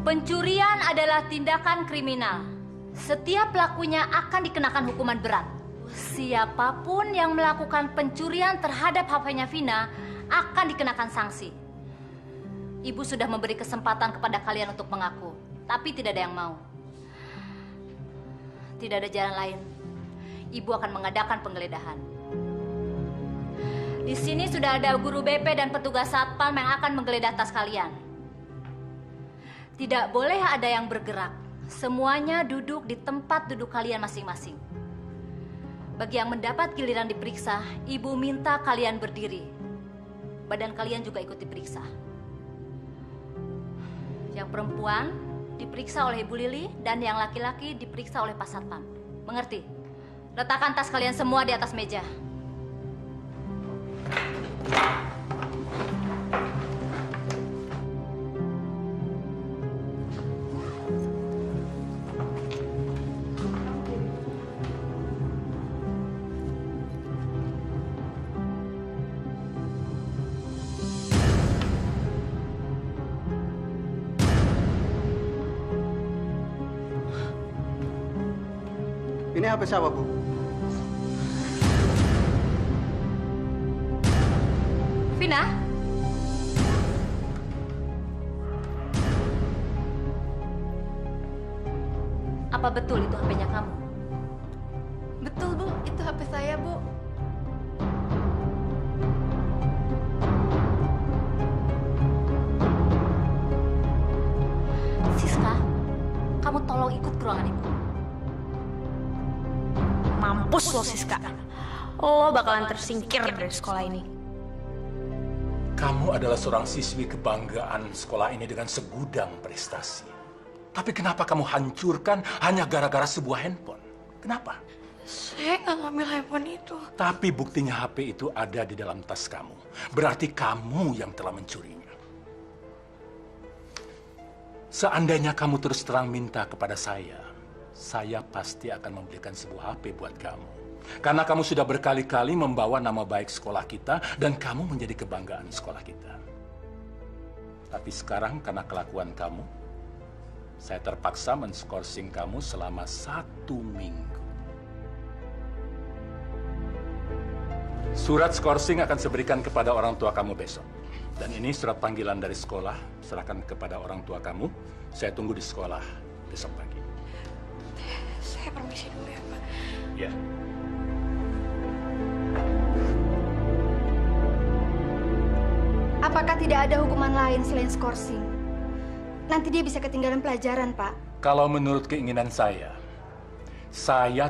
Pencurian adalah tindakan kriminal. Setiap pelakunya akan dikenakan hukuman berat. Siapapun yang melakukan pencurian terhadap HP-nya Vina akan dikenakan sanksi. Ibu sudah memberi kesempatan kepada kalian untuk mengaku, tapi tidak ada yang mau. Tidak ada jalan lain. Ibu akan mengadakan penggeledahan. Di sini sudah ada guru BP dan petugas satpam yang akan menggeledah tas kalian. Tidak boleh ada yang bergerak. Semuanya duduk di tempat duduk kalian masing-masing. Bagi yang mendapat giliran diperiksa, Ibu minta kalian berdiri. Badan kalian juga ikut diperiksa. Yang perempuan diperiksa oleh Ibu Lili dan yang laki-laki diperiksa oleh Pak Satpam. Mengerti? Letakkan tas kalian semua di atas meja. Ini HP siapa, Bu? Vina? Apa betul itu HP-nya kamu? Betul, Bu. Itu HP saya, Bu. Siska, kamu tolong ikut ke ruangan Ibu. Mampus lo, Siska. Lo bakalan tersingkir dari sekolah ini. Kamu adalah seorang siswi kebanggaan sekolah ini dengan segudang prestasi. Tapi kenapa kamu hancurkan hanya gara-gara sebuah handphone? Kenapa? Saya nggak ngambil handphone itu. Tapi buktinya HP itu ada di dalam tas kamu. Berarti kamu yang telah mencurinya. Seandainya kamu terus terang minta kepada saya pasti akan membelikan sebuah HP buat kamu. Karena kamu sudah berkali-kali membawa nama baik sekolah kita dan kamu menjadi kebanggaan sekolah kita. Tapi sekarang karena kelakuan kamu, saya terpaksa men-skorsing kamu selama 1 minggu. Surat skorsing akan saya berikan kepada orang tua kamu besok. Dan ini surat panggilan dari sekolah, serahkan kepada orang tua kamu. Saya tunggu di sekolah besok pagi. Saya permisi dulu ya, Pak. Ya. Apakah tidak ada hukuman lain selain skorsing? Nanti dia bisa ketinggalan pelajaran, Pak. Kalau menurut keinginan saya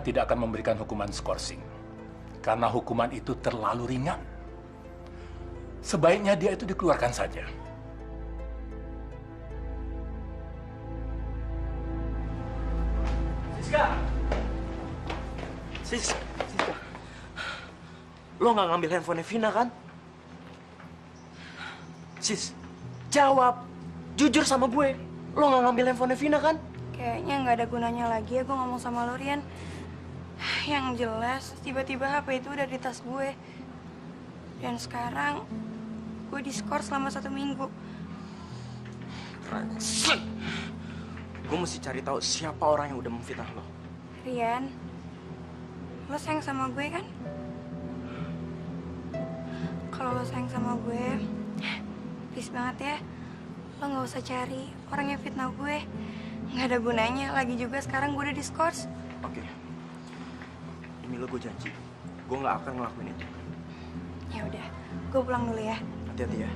tidak akan memberikan hukuman skorsing. Karena hukuman itu terlalu ringan. Sebaiknya dia itu dikeluarkan saja. Siska. Lo nggak ngambil handphone Vina kan? Sis, jawab. Jujur sama gue. Lo nggak ngambil handphone Vina kan? Kayaknya nggak ada gunanya lagi ya gue ngomong sama lo, Rian. Yang jelas, tiba-tiba HP itu udah di tas gue. Dan sekarang, gue diskors selama 1 minggu. Brengsek. Gue mesti cari tahu siapa orang yang udah memfitnah lo. Rian, lo sayang sama gue kan? Kalau lo sayang sama gue, please banget ya. Lo nggak usah cari orang yang fitnah gue. Nggak ada gunanya. Lagi juga sekarang gue udah diskors. Oke. Demi lo gue janji, gue nggak akan ngelakuin itu. Ya udah, gue pulang dulu ya. Hati-hati ya.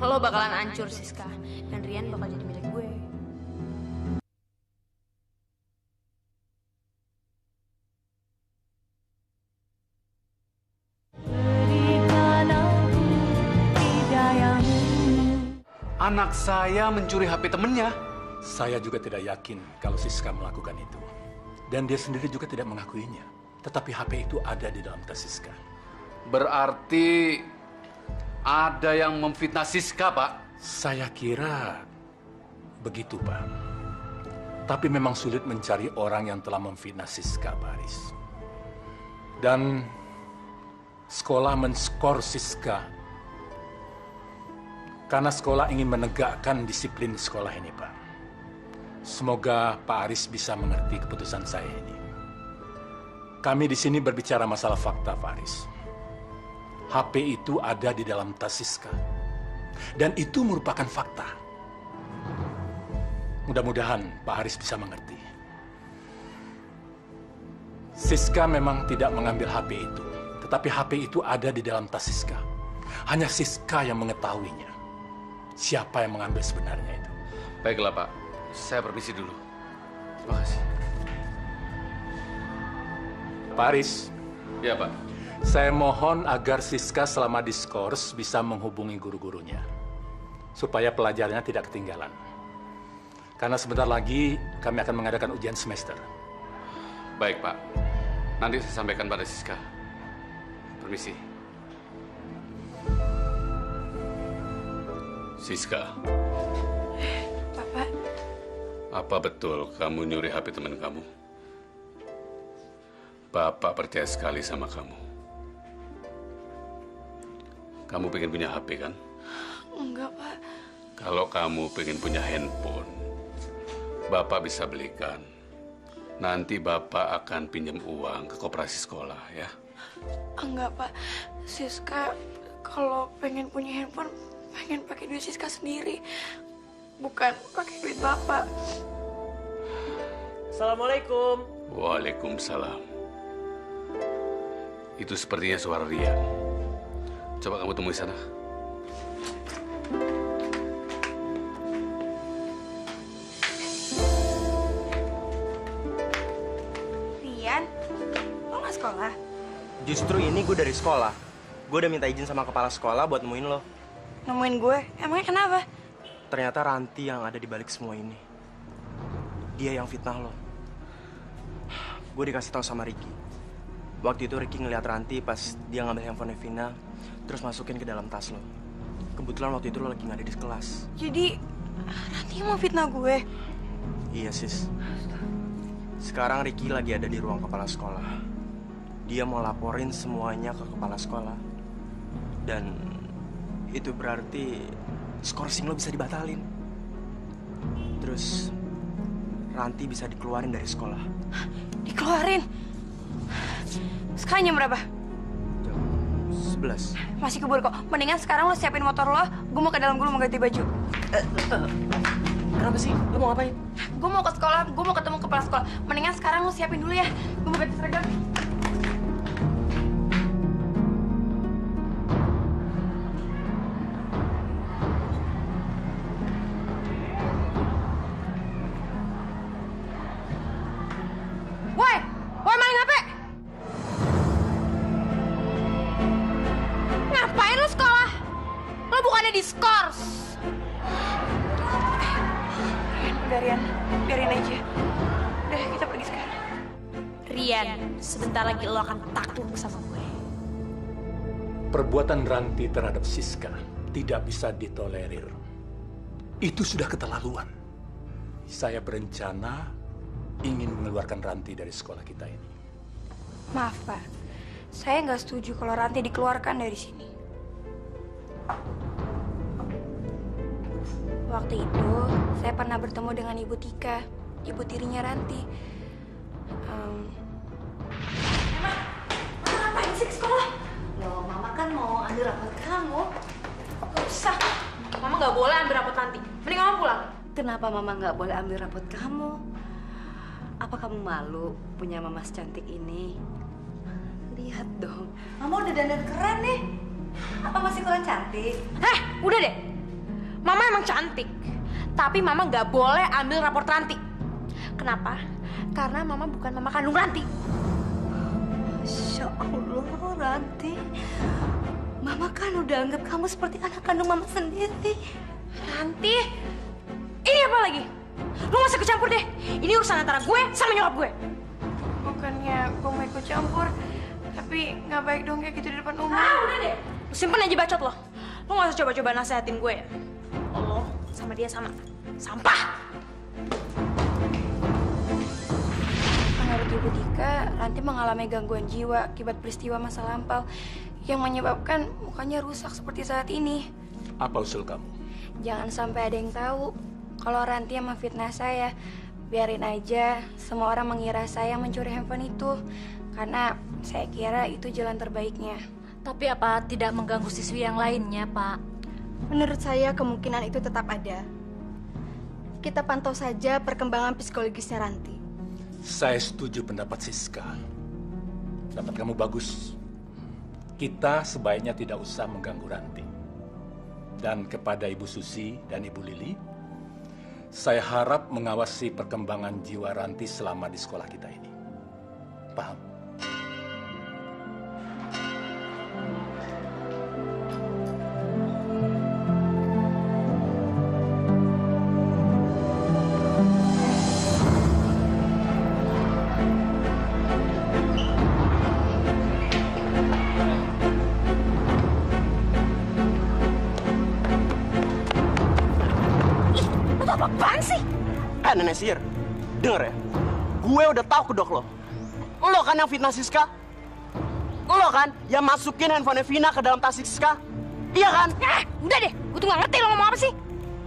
Lo bakalan hancur, Siska. Dan Rian bakal jadi milik gue. Anak saya mencuri HP temennya. Saya juga tidak yakin kalau Siska melakukan itu. Dan dia sendiri juga tidak mengakuinya. Tetapi HP itu ada di dalam tas Siska. Berarti ada yang memfitnah Siska, Pak? Saya kira begitu, Pak. Tapi memang sulit mencari orang yang telah memfitnah Siska, Pak Aris. Dan sekolah men-skor Siska Karena sekolah ingin menegakkan disiplin sekolah ini, Pak. Semoga Pak Aris bisa mengerti keputusan saya ini. Kami di sini berbicara masalah fakta, Pak Aris. HP itu ada di dalam tas Siska. Dan itu merupakan fakta. Mudah-mudahan Pak Aris bisa mengerti. Siska memang tidak mengambil HP itu. Tetapi HP itu ada di dalam tas Siska. Hanya Siska yang mengetahuinya. Siapa yang mengambil sebenarnya itu. Baiklah, Pak. Saya permisi dulu. Terima kasih. Pak Aris. Ya, Pak. Saya mohon agar Siska selama diskors bisa menghubungi guru-gurunya. Supaya pelajarannya tidak ketinggalan. Karena sebentar lagi kami akan mengadakan ujian semester. Baik, Pak. Nanti saya sampaikan pada Siska. Permisi. Siska, Papa, apa betul kamu nyuri HP teman kamu? Bapak percaya sekali sama kamu. Kamu pengen punya HP kan? enggak, Pak. Kalau kamu pengen punya handphone, Bapak bisa belikan. Nanti Bapak akan pinjam uang ke koperasi sekolah, ya. Enggak, Pak. Siska kalau pengen punya handphone, pengen pakai duit Siska sendiri. Bukan pakai duit Bapak. Assalamualaikum. Waalaikumsalam. Itu sepertinya suara Rian. Coba kamu temui sana. Rian, lo nggak sekolah? Justru ini gue dari sekolah. Gue udah minta izin sama kepala sekolah buat nemuin lo. Nemuin gue? Emangnya kenapa? Ternyata Ranti yang ada di balik semua ini. Dia yang fitnah lo. Gue dikasih tahu sama Ricky. Waktu itu Ricky ngeliat Ranti pas dia ngambil handphone Vina, terus masukin ke dalam tas lo. Kebetulan waktu itu lo lagi nggak ada di kelas. Jadi Ranti mau fitnah gue? Iya, sis. Sekarang Ricky lagi ada di ruang kepala sekolah. Dia mau laporin semuanya ke kepala sekolah. Dan itu berarti skorsing lo bisa dibatalin. Terus Ranti bisa dikeluarin dari sekolah. Dikeluarin? Sekarang jam berapa? Jam 11. Masih keburu kok. Mendingan sekarang lo siapin motor lo. Gue mau ke dalam dulu mau ganti baju. Kenapa sih? Lo mau ngapain? Gue mau ke sekolah. Gue mau ketemu kepala sekolah. Mendingan sekarang lo siapin dulu ya. Gue mau ganti seragam. Woi! Woi, maling HP! Ngapain lo sekolah? Lo bukannya diskors. Udah, Rian. Biarin aja. Udah, kita pergi sekarang. Rian, sebentar lagi lo akan takluk sama gue. Perbuatan Ranti terhadap Siska tidak bisa ditolerir. Itu sudah keterlaluan. Saya berencana ingin mengeluarkan Ranti dari sekolah kita ini. Maaf, Pak. Saya nggak setuju kalau Ranti dikeluarkan dari sini. Waktu itu, saya pernah bertemu dengan Ibu Tika, ibu tirinya Ranti. Emang ngapain sih ke sekolah? Loh, Mama kan mau ambil rapot kamu. Gak usah. Mama gak boleh ambil rapot nanti. Mending Mama pulang. Kenapa Mama nggak boleh ambil rapot kamu? Apa kamu malu punya Mama secantik ini? Lihat dong, Mama udah dandan keren nih. Apa masih kurang cantik? Udah deh. Mama emang cantik. Tapi Mama gak boleh ambil raport Ranti. Kenapa? Karena Mama bukan Mama kandung Ranti. Masya Allah, Ranti. Mama kan udah anggap kamu seperti anak kandung Mama sendiri. Ranti, ini apa lagi? Lo gak usah ikut campur deh. Ini urusan antara gue sama nyokap gue. Bukannya gue mau ikut campur, tapi nggak baik dong kayak gitu di depan umum. Udah deh. Lo simpen aja bacot lo. Lo gak usah coba-coba nasehatin gue ya. Lo sama dia sama. Sampah. Menurut Ibu Tika, Ranti mengalami gangguan jiwa akibat peristiwa masa lampau yang menyebabkan mukanya rusak seperti saat ini. Apa usul kamu? Jangan sampai ada yang tahu kalau Ranti yang memfitnah saya. Biarin aja semua orang mengira saya mencuri handphone itu. Karena saya kira itu jalan terbaiknya. Tapi apa tidak mengganggu siswi yang lainnya, Pak? Menurut saya kemungkinan itu tetap ada. Kita pantau saja perkembangan psikologisnya Ranti. Saya setuju pendapat Siska. Pendapat kamu bagus. Kita sebaiknya tidak usah mengganggu Ranti. Dan kepada Ibu Susi dan Ibu Lili, saya harap mengawasi perkembangan jiwa Ranti selama di sekolah kita ini. Paham? Apaan sih? Nenek sihir, denger ya. Gue udah tahu kedok lo. Lo kan yang fitnah Siska. Lo kan yang masukin handphone Vina ke dalam tas Siska. Iya kan? Udah deh, gue tuh gak ngerti lo ngomong apa sih.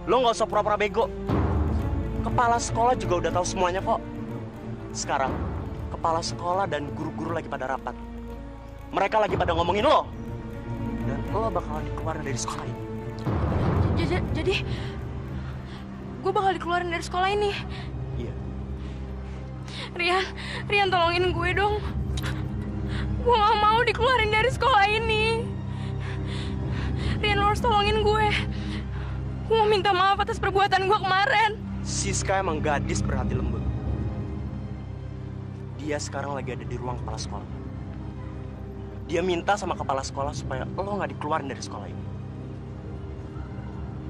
Lo nggak usah pura-pura bego. Kepala sekolah juga udah tahu semuanya kok. Sekarang, kepala sekolah dan guru-guru lagi pada rapat. Mereka lagi pada ngomongin lo. Dan lo bakalan dikeluarin dari sekolah ini. Jadi gue bakal dikeluarin dari sekolah ini. Iya. Rian tolongin gue dong. Gue gak mau dikeluarin dari sekolah ini. Rian, lo harus tolongin gue. Gue mau minta maaf atas perbuatan gue kemarin. Siska emang gadis berhati lembut. Dia sekarang lagi ada di ruang kepala sekolah. Dia minta sama kepala sekolah supaya lo nggak dikeluarin dari sekolah ini.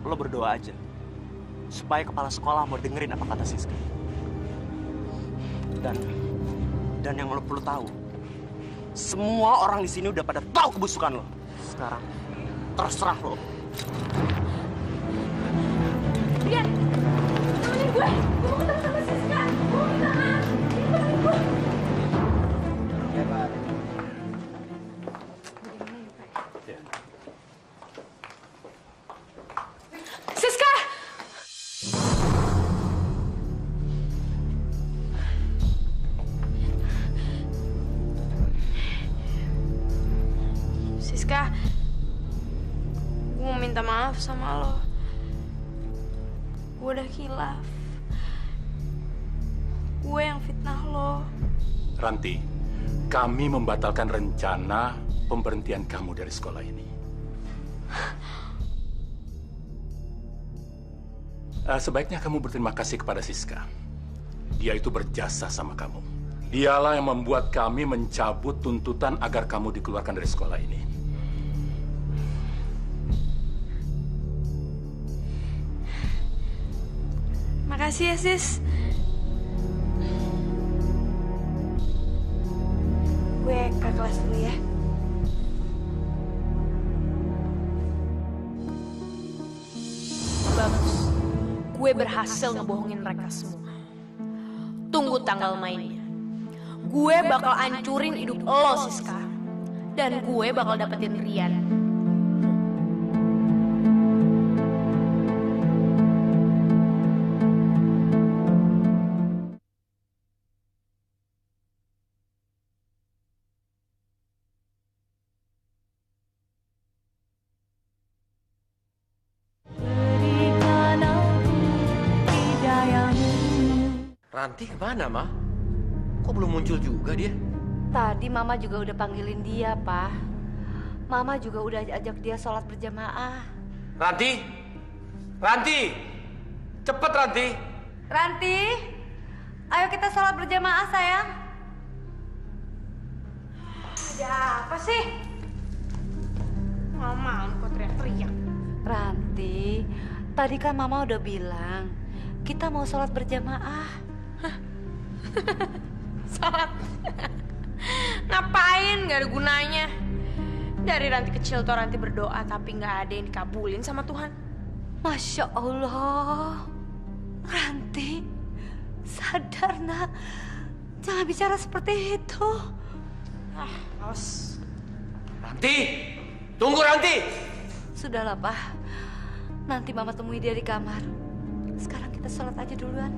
Lo berdoa aja supaya kepala sekolah mau dengerin apa kata Siska. Dan yang lo perlu tahu, semua orang di sini udah pada tahu kebusukan lo. Sekarang terserah lo. Rian, temenin gue. Gue mau ketemu sama Siska. Gue mau minta maaf. Temenin gue. Siska! Siska, gue mau minta maaf sama lo. Gue udah khilaf. Gue yang fitnah lo. Ranti, kami membatalkan rencana pemberhentian kamu dari sekolah ini. Sebaiknya kamu berterima kasih kepada Siska. Dia itu berjasa sama kamu. Dialah yang membuat kami mencabut tuntutan agar kamu dikeluarkan dari sekolah ini. Makasih ya, Sis. Gue ke kelas dulu ya. Bagus. Gue berhasil ngebohongin mereka semua. Tunggu tanggal mainnya. Gue bakal hancurin hidup lo, Siska. Dan gue bakal dapetin Rian. Ranti kemana, Ma? Kok belum muncul juga dia? Tadi Mama juga udah panggilin dia, Pak. Mama juga udah ajak dia sholat berjamaah. Ranti! Ranti! Cepet, Ranti! Ranti, ayo kita sholat berjamaah, sayang. Ada apa sih? Mama kok teriak-teriak. Ranti, tadi kan Mama udah bilang kita mau sholat berjamaah. Sholat. Ngapain? Gak ada gunanya. Dari Ranti kecil tuh Ranti berdoa tapi gak ada yang dikabulin sama Tuhan. Masya Allah, Ranti, sadar nak, jangan bicara seperti itu. Ranti! Tunggu, Ranti! Sudahlah, Pak. Nanti Mama temui dia di kamar. Sekarang kita sholat aja duluan.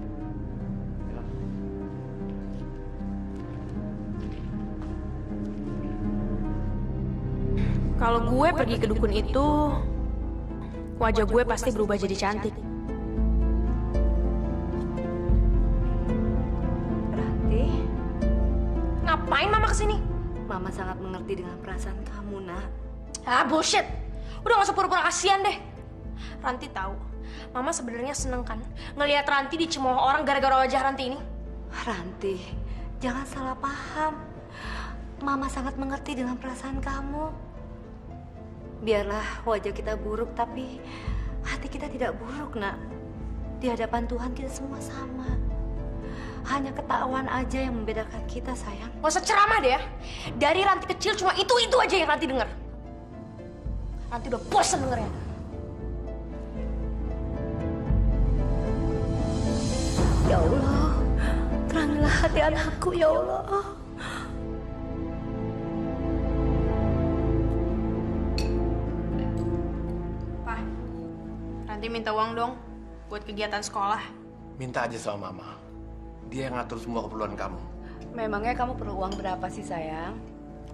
Kalau gue pergi ke dukun itu, wajah gue pasti berubah jadi cantik. Ranti, Ngapain Mama kesini? Mama sangat mengerti dengan perasaan kamu, Nak. Ah, bullshit. Udah gak usah pura-pura kasihan deh. Ranti tahu, Mama sebenarnya seneng kan ngelihat Ranti dicemooh orang gara-gara wajah Ranti ini. Ranti, jangan salah paham. Mama sangat mengerti dengan perasaan kamu. Biarlah wajah kita buruk, tapi hati kita tidak buruk, Nak. Di hadapan Tuhan kita semua sama. Hanya ketahuan aja yang membedakan kita, sayang. Gak usah ceramah deh ya. Dari Ranti kecil cuma itu aja yang Ranti denger. Ranti udah bosan dengernya. Ya Allah, terangilah hati anakku, ya Allah. Pak, Ranti minta uang dong buat kegiatan sekolah. Minta aja sama Mama. Dia yang ngatur semua keperluan kamu. Memangnya kamu perlu uang berapa sih, sayang?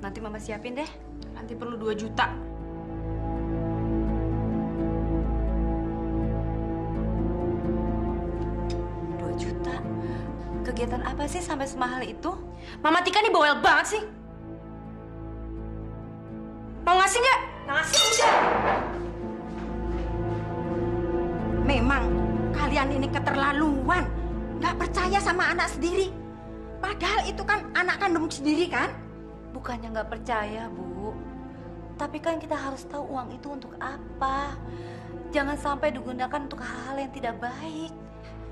Nanti Mama siapin deh. Ranti perlu 2 juta. Kegiatan apa sih sampai semahal itu? Mama Tika nih bawel banget sih. Mau ngasih nggak? Nggak ngasih udah. Memang kalian ini keterlaluan. Nggak percaya sama anak sendiri. Padahal itu kan anak kandung sendiri kan? Bukannya nggak percaya, Bu. Tapi kan kita harus tahu uang itu untuk apa. Jangan sampai digunakan untuk hal-hal yang tidak baik.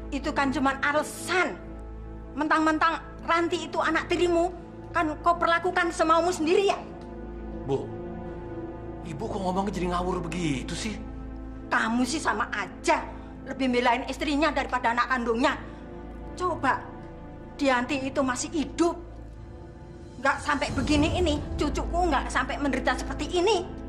Itu kan cuma alasan. Mentang-mentang Ranti itu anak tirimu, kan kau perlakukan semaumu sendiri ya? Bu, Ibu kok ngomongnya jadi ngawur begitu sih? Kamu sih sama aja. Lebih belain istrinya daripada anak kandungnya. Coba, Dianti itu masih hidup. Nggak sampai begini ini, cucuku nggak sampai menderita seperti ini.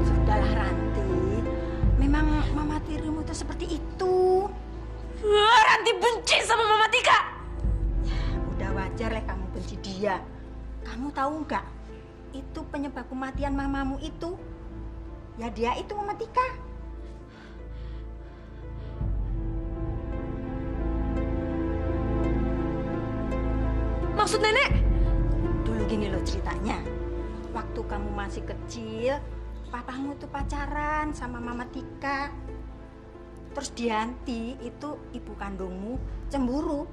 Sudahlah Ranti, memang mama tirimu itu seperti itu. Ranti benci sama Mama Tika. Udah wajar lah kamu benci dia. Kamu tahu nggak? Itu penyebab kematian mamamu itu. Ya dia itu Mama Tika. Maksud nenek? Dulu gini loh ceritanya. Waktu kamu masih kecil, papamu itu pacaran sama Mama Tika. Terus Dianti itu ibu kandungmu cemburu.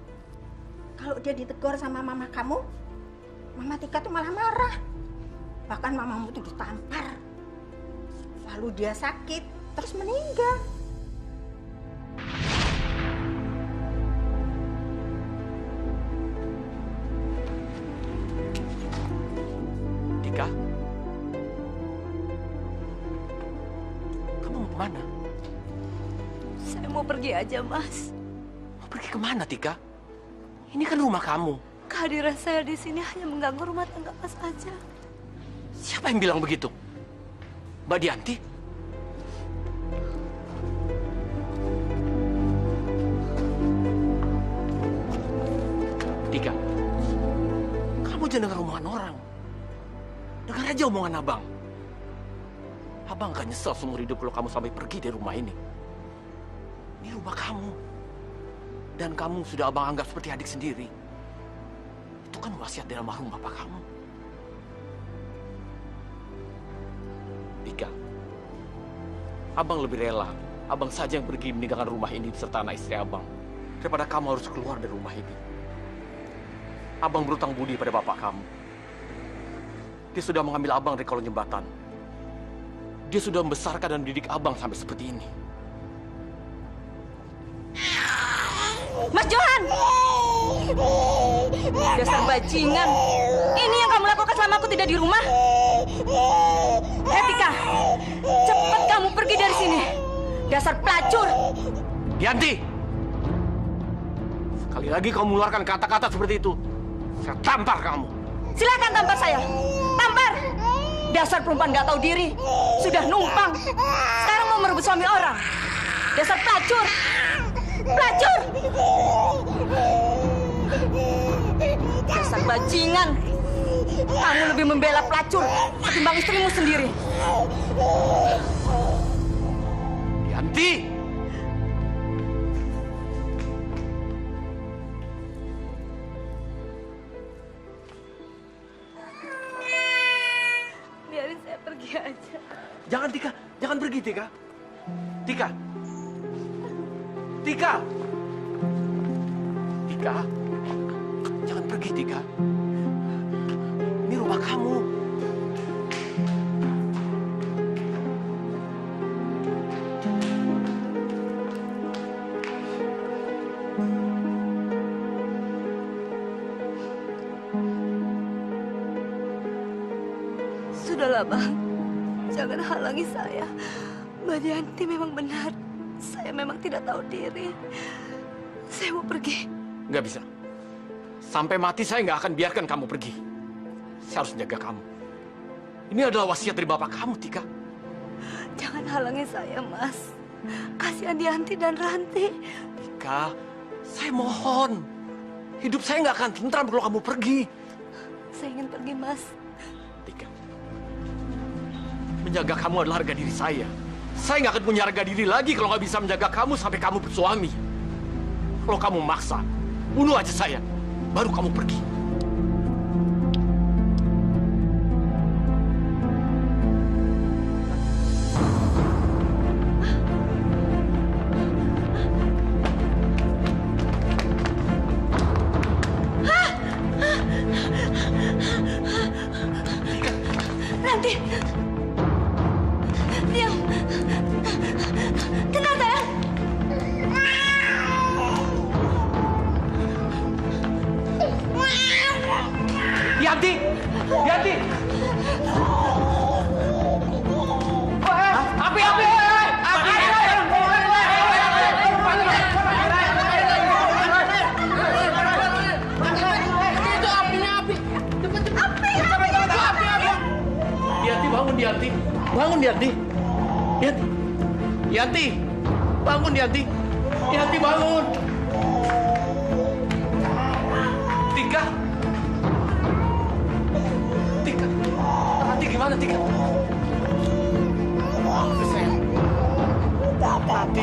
Kalau dia ditegur sama mama kamu, Mama Tika tuh malah marah. Bahkan mamamu tuh ditampar. Lalu dia sakit, terus meninggal. Tika? Kamu mau kemana? Saya mau pergi aja, Mas. Mau pergi kemana, Tika? Ini kan rumah kamu. Kehadiran saya di sini hanya mengganggu rumah tangga Mas aja. Siapa yang bilang begitu? Mbak Dianti? Tika, kamu jangan dengar omongan orang. Dengar aja omongan abang. Abang gak nyesel seumur hidup kalau kamu sampai pergi dari rumah ini. Ini rumah kamu. Dan kamu sudah abang anggap seperti adik sendiri. Itu kan wasiat dari almarhum bapak kamu. Tika, abang lebih rela abang saja yang pergi meninggalkan rumah ini serta anak istri abang daripada kamu harus keluar dari rumah ini. Abang berutang budi pada bapak kamu. Dia sudah mengambil abang dari kolong jembatan. Dia sudah membesarkan dan mendidik abang sampai seperti ini. Mas Johan! Dasar bajingan. Ini yang kamu lakukan selama aku tidak di rumah. Tika, cepat kamu pergi dari sini. Dasar pelacur. Yanti! Sekali lagi kamu mengeluarkan kata-kata seperti itu, saya tampar kamu. Silakan tampar saya. Tampar. Dasar perempuan gak tahu diri. Sudah numpang. Sekarang mau merebut suami orang. Dasar pelacur. Pelacur. Dasar bajingan. Kamu lebih membela pelacur ketimbang istrimu sendiri. Yanti! Biarin saya pergi aja. Jangan, Tika. Jangan pergi, Tika. Tika. Tika. Tika. Jangan pergi, Tika. Ini rumah kamu. Sudahlah, Bang. Jangan halangi saya. Mbak Yanti memang benar. Saya memang tidak tahu diri. Saya mau pergi. Nggak bisa. Sampai mati saya nggak akan biarkan kamu pergi. Saya harus jaga kamu. Ini adalah wasiat dari bapak kamu, Tika. Jangan halangi saya, Mas. Kasihan Yanti dan Ranti. Tika, saya mohon. Hidup saya nggak akan tentram kalau kamu pergi. Saya ingin pergi, Mas. Tika, menjaga kamu adalah harga diri saya. Saya nggak akan punya harga diri lagi kalau nggak bisa menjaga kamu sampai kamu bersuami. Kalau kamu maksa, bunuh aja saya. Baru kamu pergi. Ranti! Diam! Tenang, sayang! Yanti! Yanti! Api! Api! Yanti, bangun Yanti! Bangun Yanti! Yanti! Yanti! Bangun Yanti! Yanti, bangun! Tika! Tika! Nanti gimana Tika? Sayang. Nanti.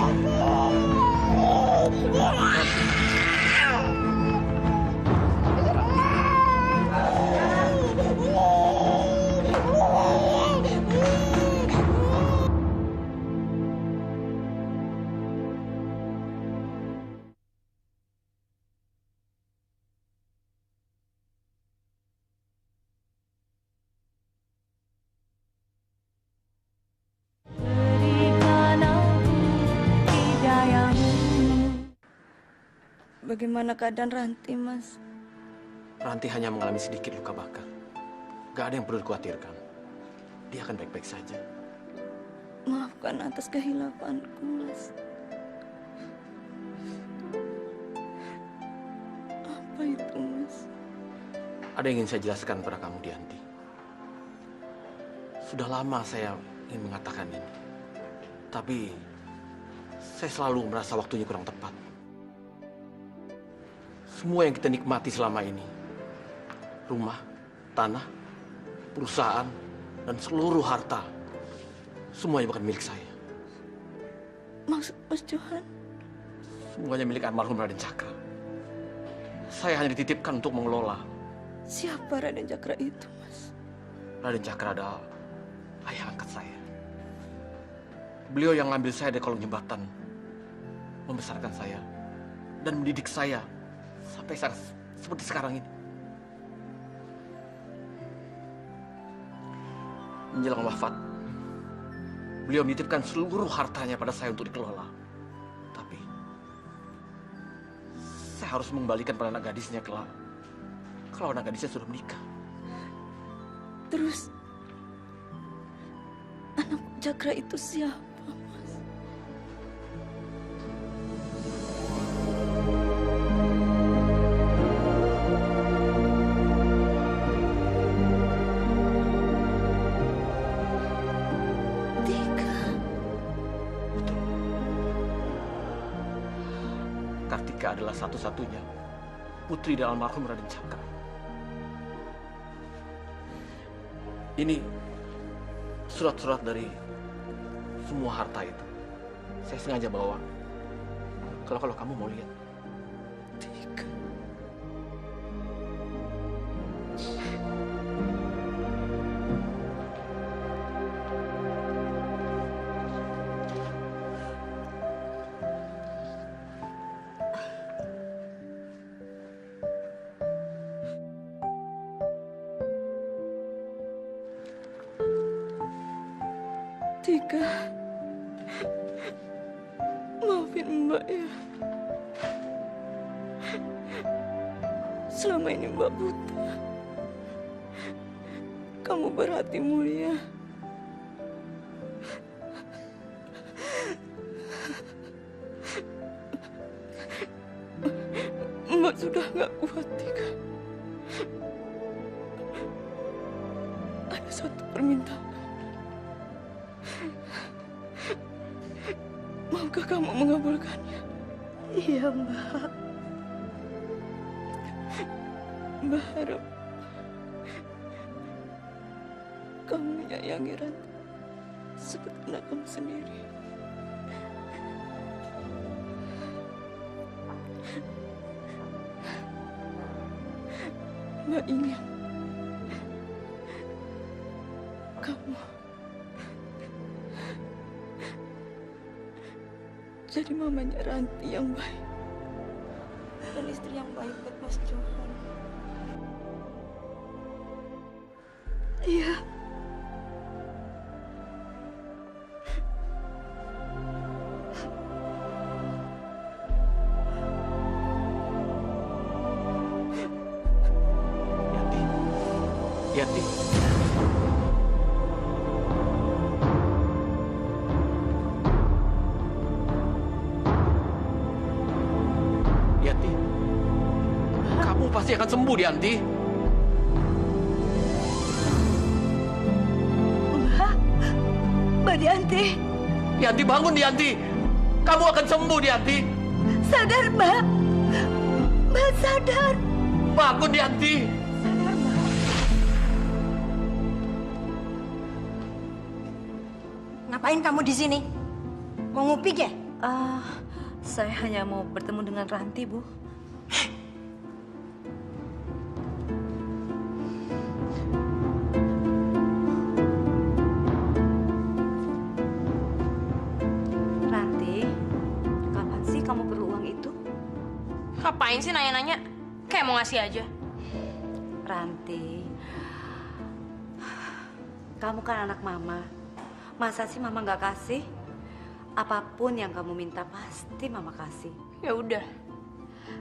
Bagaimana keadaan Ranti, Mas? Ranti hanya mengalami sedikit luka bakar. Gak ada yang perlu dikhawatirkan. Dia akan baik-baik saja. Maafkan atas kehilafanku, Mas. Apa itu, Mas? Ada yang ingin saya jelaskan pada kamu, Dianti. Sudah lama saya ingin mengatakan ini. Tapi saya selalu merasa waktunya kurang tepat. Semua yang kita nikmati selama ini, rumah, tanah, perusahaan, dan seluruh harta, semuanya bukan milik saya. Maksud Mas Johan? Semuanya milik almarhum Raden Cakra. Saya hanya dititipkan untuk mengelola. Siapa Raden Cakra itu, Mas? Raden Cakra adalah ayah angkat saya. Beliau yang ngambil saya dari kolong jembatan, membesarkan saya, dan mendidik saya sampai seperti sekarang ini. Menjelang wafat, beliau menitipkan seluruh hartanya pada saya untuk dikelola. Tapi saya harus mengembalikan pada anak gadisnya kelak. Kalau anak gadisnya sudah menikah. Terus anak Cakra itu siapa, Mas? Tika. Betul. Kartika adalah satu-satunya putri dari almarhum Raden Cakra. Ini surat-surat dari semua harta itu. Saya sengaja bawa. Kalau kamu mau lihat. Tika. Tika, maafin Mbak ya. Selama ini Mbak buta. Kamu berhati mulia. Mbak sudah nggak kuat, Tika. Ada satu permintaan. Maukah kamu mengabulkannya? Iya, Mbak. Mbak harap kamu menyayangi Ranti seperti anak kamu sendiri. Mbak ingin kamu jadi mamanya Ranti yang baik dan istri yang baik buat Mas Johan. Iya. Yanti. Yanti. Kamu pasti akan sembuh, Yanti. Mbak Dianti, Yanti, bangun, Yanti. Kamu akan sembuh, Yanti. sadar Mbak. Mbak sadar. Bangun, Yanti. Sadar Mbak. Ngapain kamu di sini? Mau ngupik ya? Saya hanya mau bertemu dengan Ranti, Bu. Ranti, kapan sih kamu perlu uang itu? Ngapain sih nanya-nanya? Kayak mau ngasih aja. Ranti, kamu kan anak mama. Masa sih mama nggak kasih? Apapun yang kamu minta pasti mama kasih. Ya udah.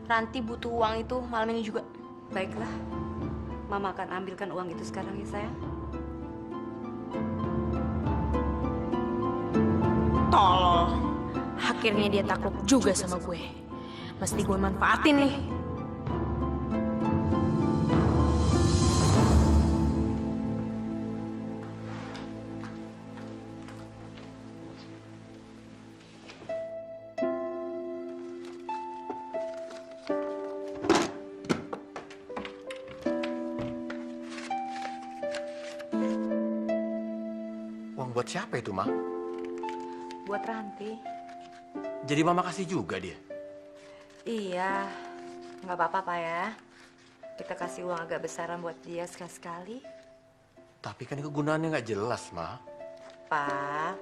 Ranti butuh uang itu malam ini juga. Baiklah, mama akan ambilkan uang itu sekarang ya sayang. Tolol. Akhirnya dia takluk juga sama gue. Mesti gue manfaatin nih. Uang buat siapa itu, Ma? Buat Ranti. Jadi Mama kasih juga dia? Iya, nggak apa-apa Pak ya. Kita kasih uang agak besaran buat dia sekali-sekali. Tapi kan kegunaannya nggak jelas, Ma. Pak,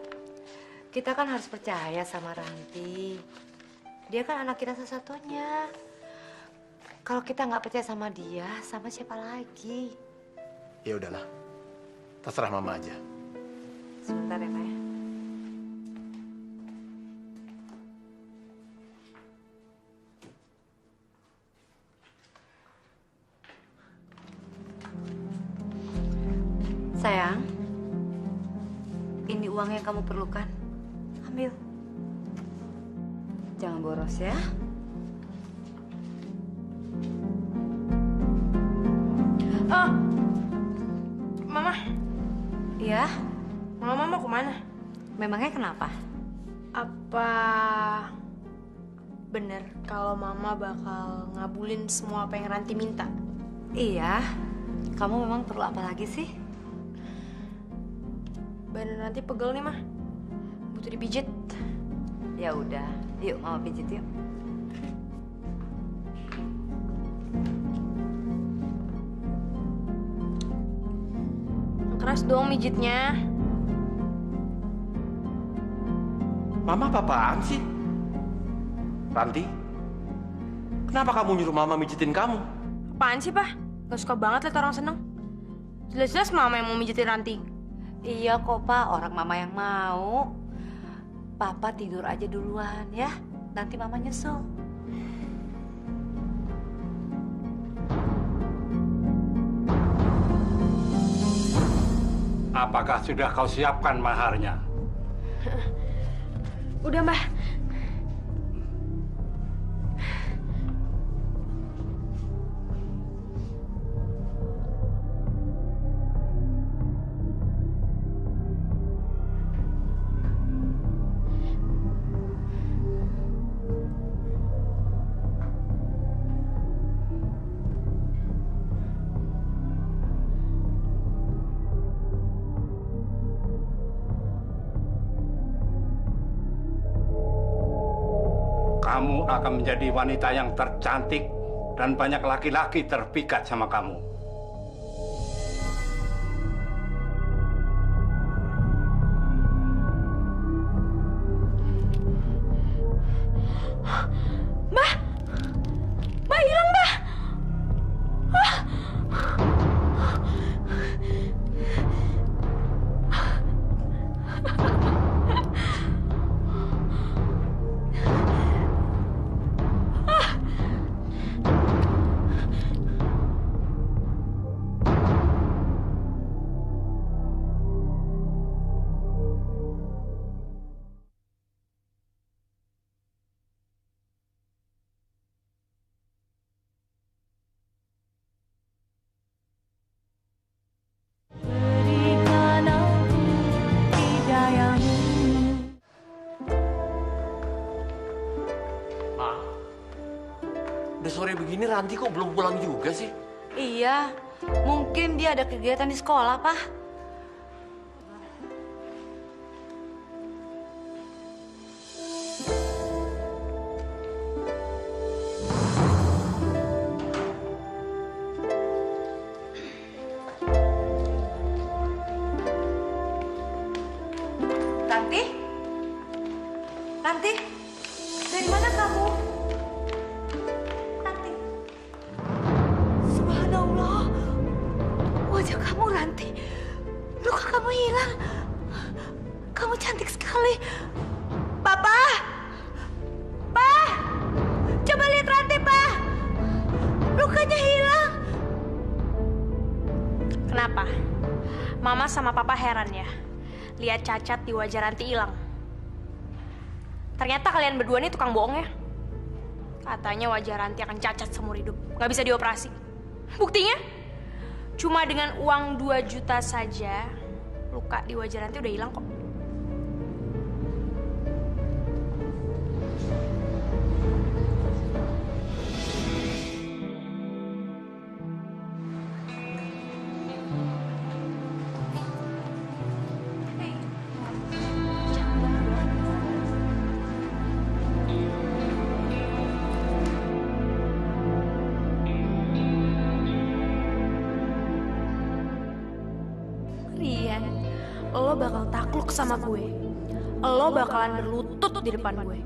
kita kan harus percaya sama Ranti. Dia kan anak kita satu-satunya. Kalau kita nggak percaya sama dia, sama siapa lagi? Ya udahlah, terserah Mama aja. Sebentar ya Pak ya. Sayang, ini uang yang kamu perlukan. Ambil. Jangan boros ya. Oh, Mama. Iya, Mama mau kemana? memangnya kenapa? Apa bener kalau Mama bakal ngabulin semua apa yang Ranti minta? Iya, kamu memang perlu apa lagi sih? Badan Ranti pegel nih, Mah. Butuh dipijit. Ya udah, yuk mama pijit yuk. Yang keras dong mijitnya. Mama apa-apaan sih? Ranti, kenapa kamu nyuruh Mama mijitin kamu? Apaan sih, Pak? Gak suka banget liat orang seneng. Jelas-jelas Mama yang mau mijitin Ranti. Iya kok Pak, orang mama yang mau. Papa tidur aja duluan ya, nanti mama nyusul. Apakah sudah kau siapkan maharnya? Udah, Mbah. Kamu akan menjadi wanita yang tercantik dan banyak laki-laki terpikat sama kamu. Mbah! Mbah hilang, Mbah! Udah sore begini Ranti kok belum pulang juga sih? Iya, mungkin dia ada kegiatan di sekolah, Pak. Ranti? Ranti? Dari mana kamu? Ranti? Subhanallah. Wajah kamu, Ranti. Luka kamu hilang. Kamu cantik sekali. Papa! Pa! Coba lihat Ranti, Pa! Lukanya hilang. Kenapa? Mama sama Papa heran ya? Lihat cacat di wajah Ranti hilang. Ternyata kalian berdua nih tukang bohong ya. Katanya wajah Ranti akan cacat seumur hidup, nggak bisa dioperasi. Buktinya, cuma dengan uang 2 juta saja, luka di wajah Ranti udah hilang kok. Rian, lo bakal takluk sama gue. Lo bakalan berlutut di depan gue.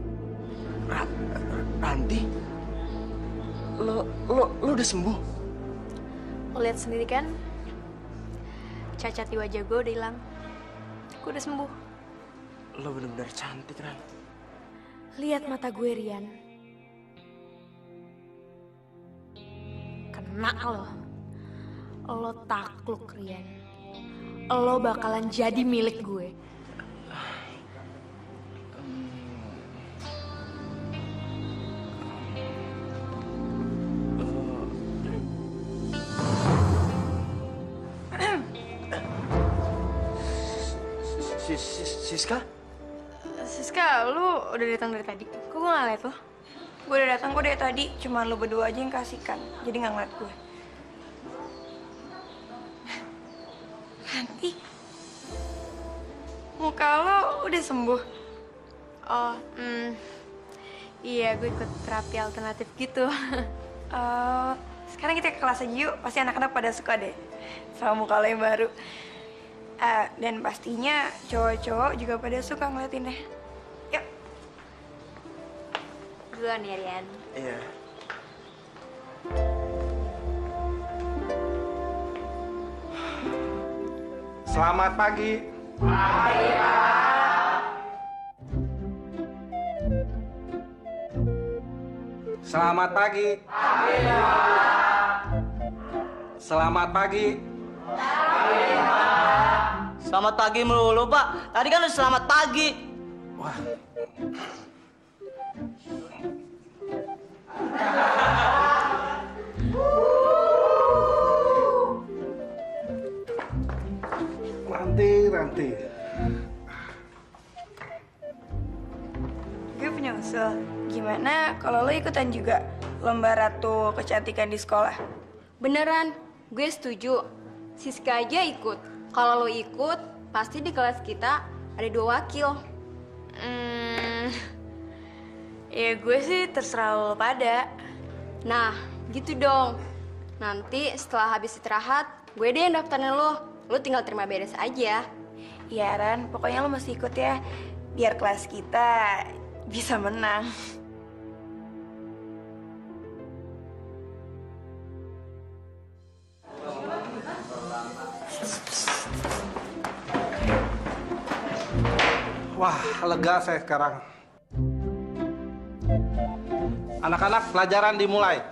Ranti, lo udah sembuh? Lo lihat sendiri kan? Cacat di wajah gue udah hilang. Gue udah sembuh. Lo bener-bener cantik, Ran. Lihat mata gue, Rian. Kena lo. Lo takluk, Rian. lo bakalan jadi milik gue. Siska? Siska, lu udah datang dari tadi? Kok gue nggak liat lo? Gue udah datang kok dari tadi, cuma lu berdua aja yang kasihkan, jadi nggak ngeliat gue. Nanti muka lo udah sembuh. Oh, iya gue ikut terapi alternatif gitu. Sekarang kita ke kelas aja yuk, pasti anak-anak pada suka deh sama muka lo yang baru. Dan pastinya cowok-cowok juga pada suka ngeliatin deh. Yuk. Duluan ya, Rian. Iya. Selamat pagi. Pagi, Pak. Selamat pagi. Pagi, Pak. Selamat pagi. Pagi, Pak. Selamat pagi melulu, Pak. Tadi kan udah selamat pagi. Wah. Ranti. Gue punya usul. Gimana kalau lo ikutan juga lomba ratu kecantikan di sekolah? Beneran, gue setuju. Siska aja ikut. Kalau lo ikut, pasti di kelas kita ada 2 wakil. Ya gue sih terserah lo pada. Nah, gitu dong. Nanti setelah habis istirahat, gue deh yang daftarin lo. Lo tinggal terima beres aja. Iya Ran, pokoknya lo mesti ikut ya. Biar kelas kita bisa menang. Wah, lega saya sekarang. Anak-anak, pelajaran dimulai.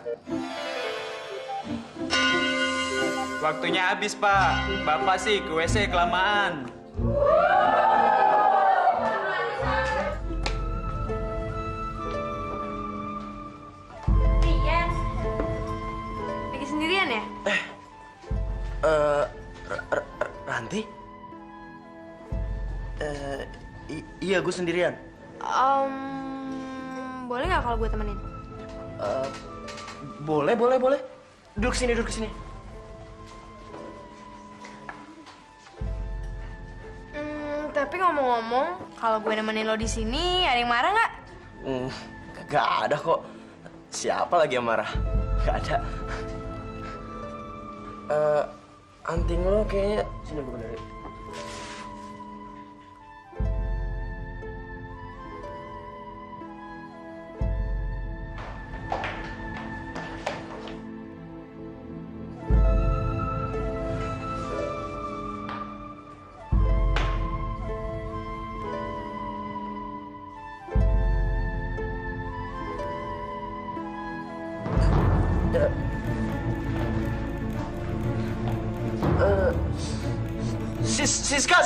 Waktunya habis, Pak. Bapak sih ke WC kelamaan. Rian, lagi sendirian ya? Ranti? Iya, gue sendirian. Boleh nggak kalau gue temenin? Boleh. Duduk sini. Tapi ngomong-ngomong, kalau gue nemenin lo di sini, ada yang marah nggak? Gak ada kok. Siapa lagi yang marah? Gak ada. Anting lo kayaknya... Sini gue benerin.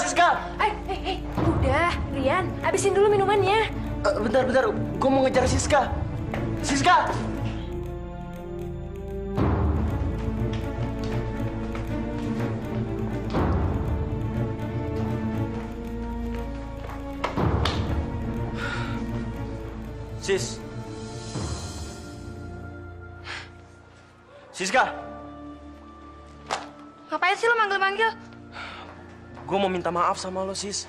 Siska! Udah, Rian, habisin dulu minumannya. Bentar, gue mau ngejar Siska. Siska! Ngapain sih lo manggil-manggil? Gue mau minta maaf sama lo, Sis.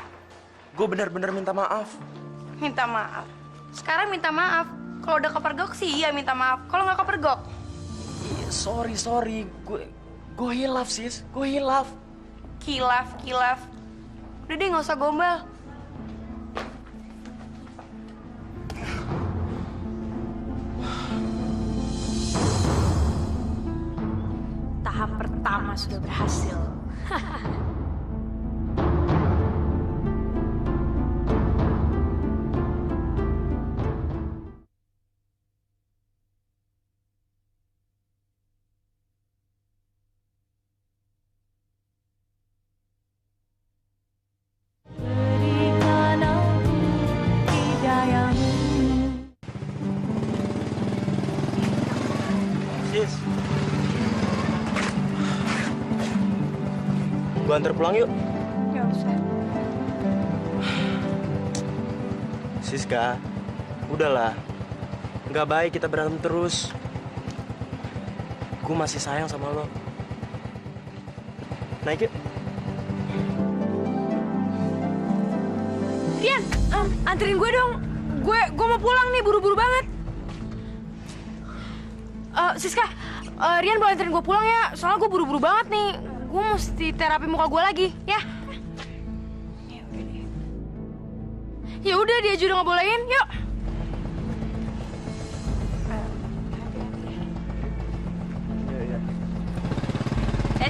Gue benar-benar minta maaf. Minta maaf. Sekarang minta maaf. Kalau udah kepergok sih iya minta maaf. Kalau nggak kepergok, Sorry. Gue hilaf, Sis. Gue hilaf. kilaf. Udah deh nggak usah gombal. Tahap pertama sudah berhasil. Sis. Gua antar pulang yuk. Nggak usah. Siska, udahlah. Nggak baik kita berantem terus. Gue masih sayang sama lo. Naik yuk. Rian, anterin gue dong. Gue mau pulang nih, buru-buru banget. Siska, Rian boleh anterin gue pulang ya? Soalnya gue buru-buru banget nih. Gue mesti terapi muka gue lagi, ya? Ya udah, dia juga nggak bolehin. Yuk.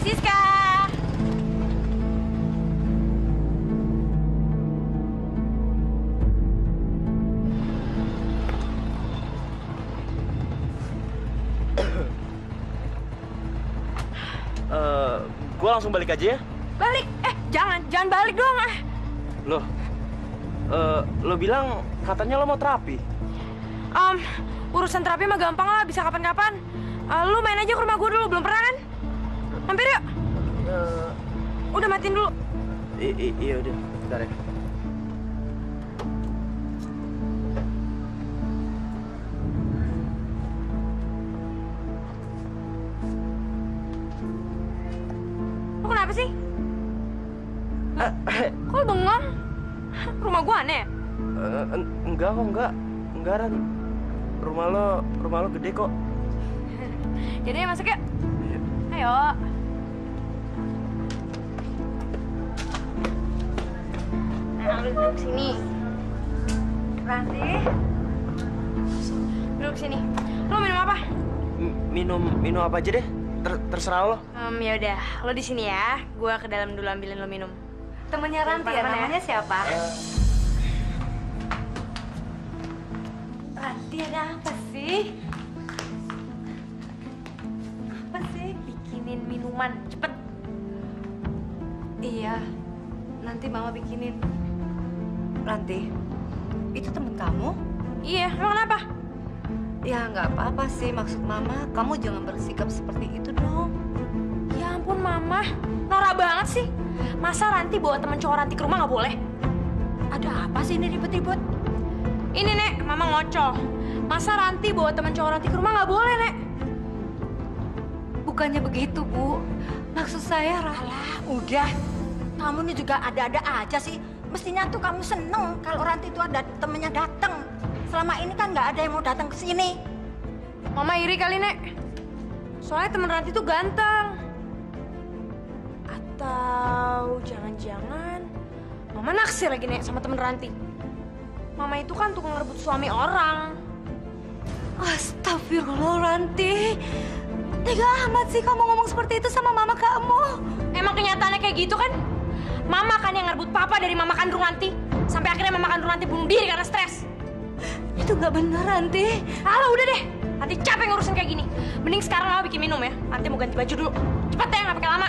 Siska. Gue langsung balik aja ya. Balik? Jangan balik dong. Loh, lo bilang katanya lo mau terapi. Urusan terapi mah gampang lah, bisa kapan-kapan. Lu main aja ke rumah gue dulu, belum pernah kan? Mampir yuk. Udah matiin dulu. Iya udah, bentar ya. Lu kenapa sih? Kok lu bengong? Rumah gua aneh ya? Enggak kok, enggak Ran. Rumah lo gede kok. Jadi masuk yuk. Ayo. Nah, lu duduk sini. Ranti. Duduk sini. Lu minum apa? Minum apa aja deh. Terserah lo. Ya udah, lo di sini ya. Gua ke dalam dulu ambilin lo minum. Temennya Ranti ya, namanya siapa? Ranti, ada apa sih? Apa sih? Bikinin minuman, cepet. Iya, nanti mama bikinin. Ranti, itu temen kamu? Iya, emang kenapa? Ya nggak apa-apa sih, maksud mama kamu jangan bersikap seperti itu dong. Ya ampun mama, norak banget sih. Masa Ranti bawa temen cowok Ranti ke rumah nggak boleh? Ada apa sih ini ribet-ribet? Ini Nek, mama ngocol. Masa Ranti bawa temen cowok Ranti ke rumah nggak boleh Nek? Bukannya begitu, Bu. Maksud saya, Alah, udah. Kamu ini juga ada-ada aja sih. Mestinya tuh kamu seneng kalau Ranti itu ada temennya datang. Selama ini kan nggak ada yang mau datang ke sini. Mama iri kali Nek. Soalnya temen Ranti tuh ganteng. Atau jangan-jangan Mama naksir lagi Nek sama temen Ranti. Mama itu kan tukang ngerebut suami orang. Astagfirullah, Ranti. Tega amat sih kamu ngomong seperti itu sama mama kamu. Emang kenyataannya kayak gitu kan? Mama kan yang ngerebut papa dari mama kandung Ranti. Sampai akhirnya mama kandung Ranti bunuh diri karena stres. Itu nggak benar, Ranti. Alah udah deh. Nanti capek ngurusin kayak gini. Mending sekarang Mama bikin minum ya. Nanti mau ganti baju dulu. Cepet ya, nggak pakai lama.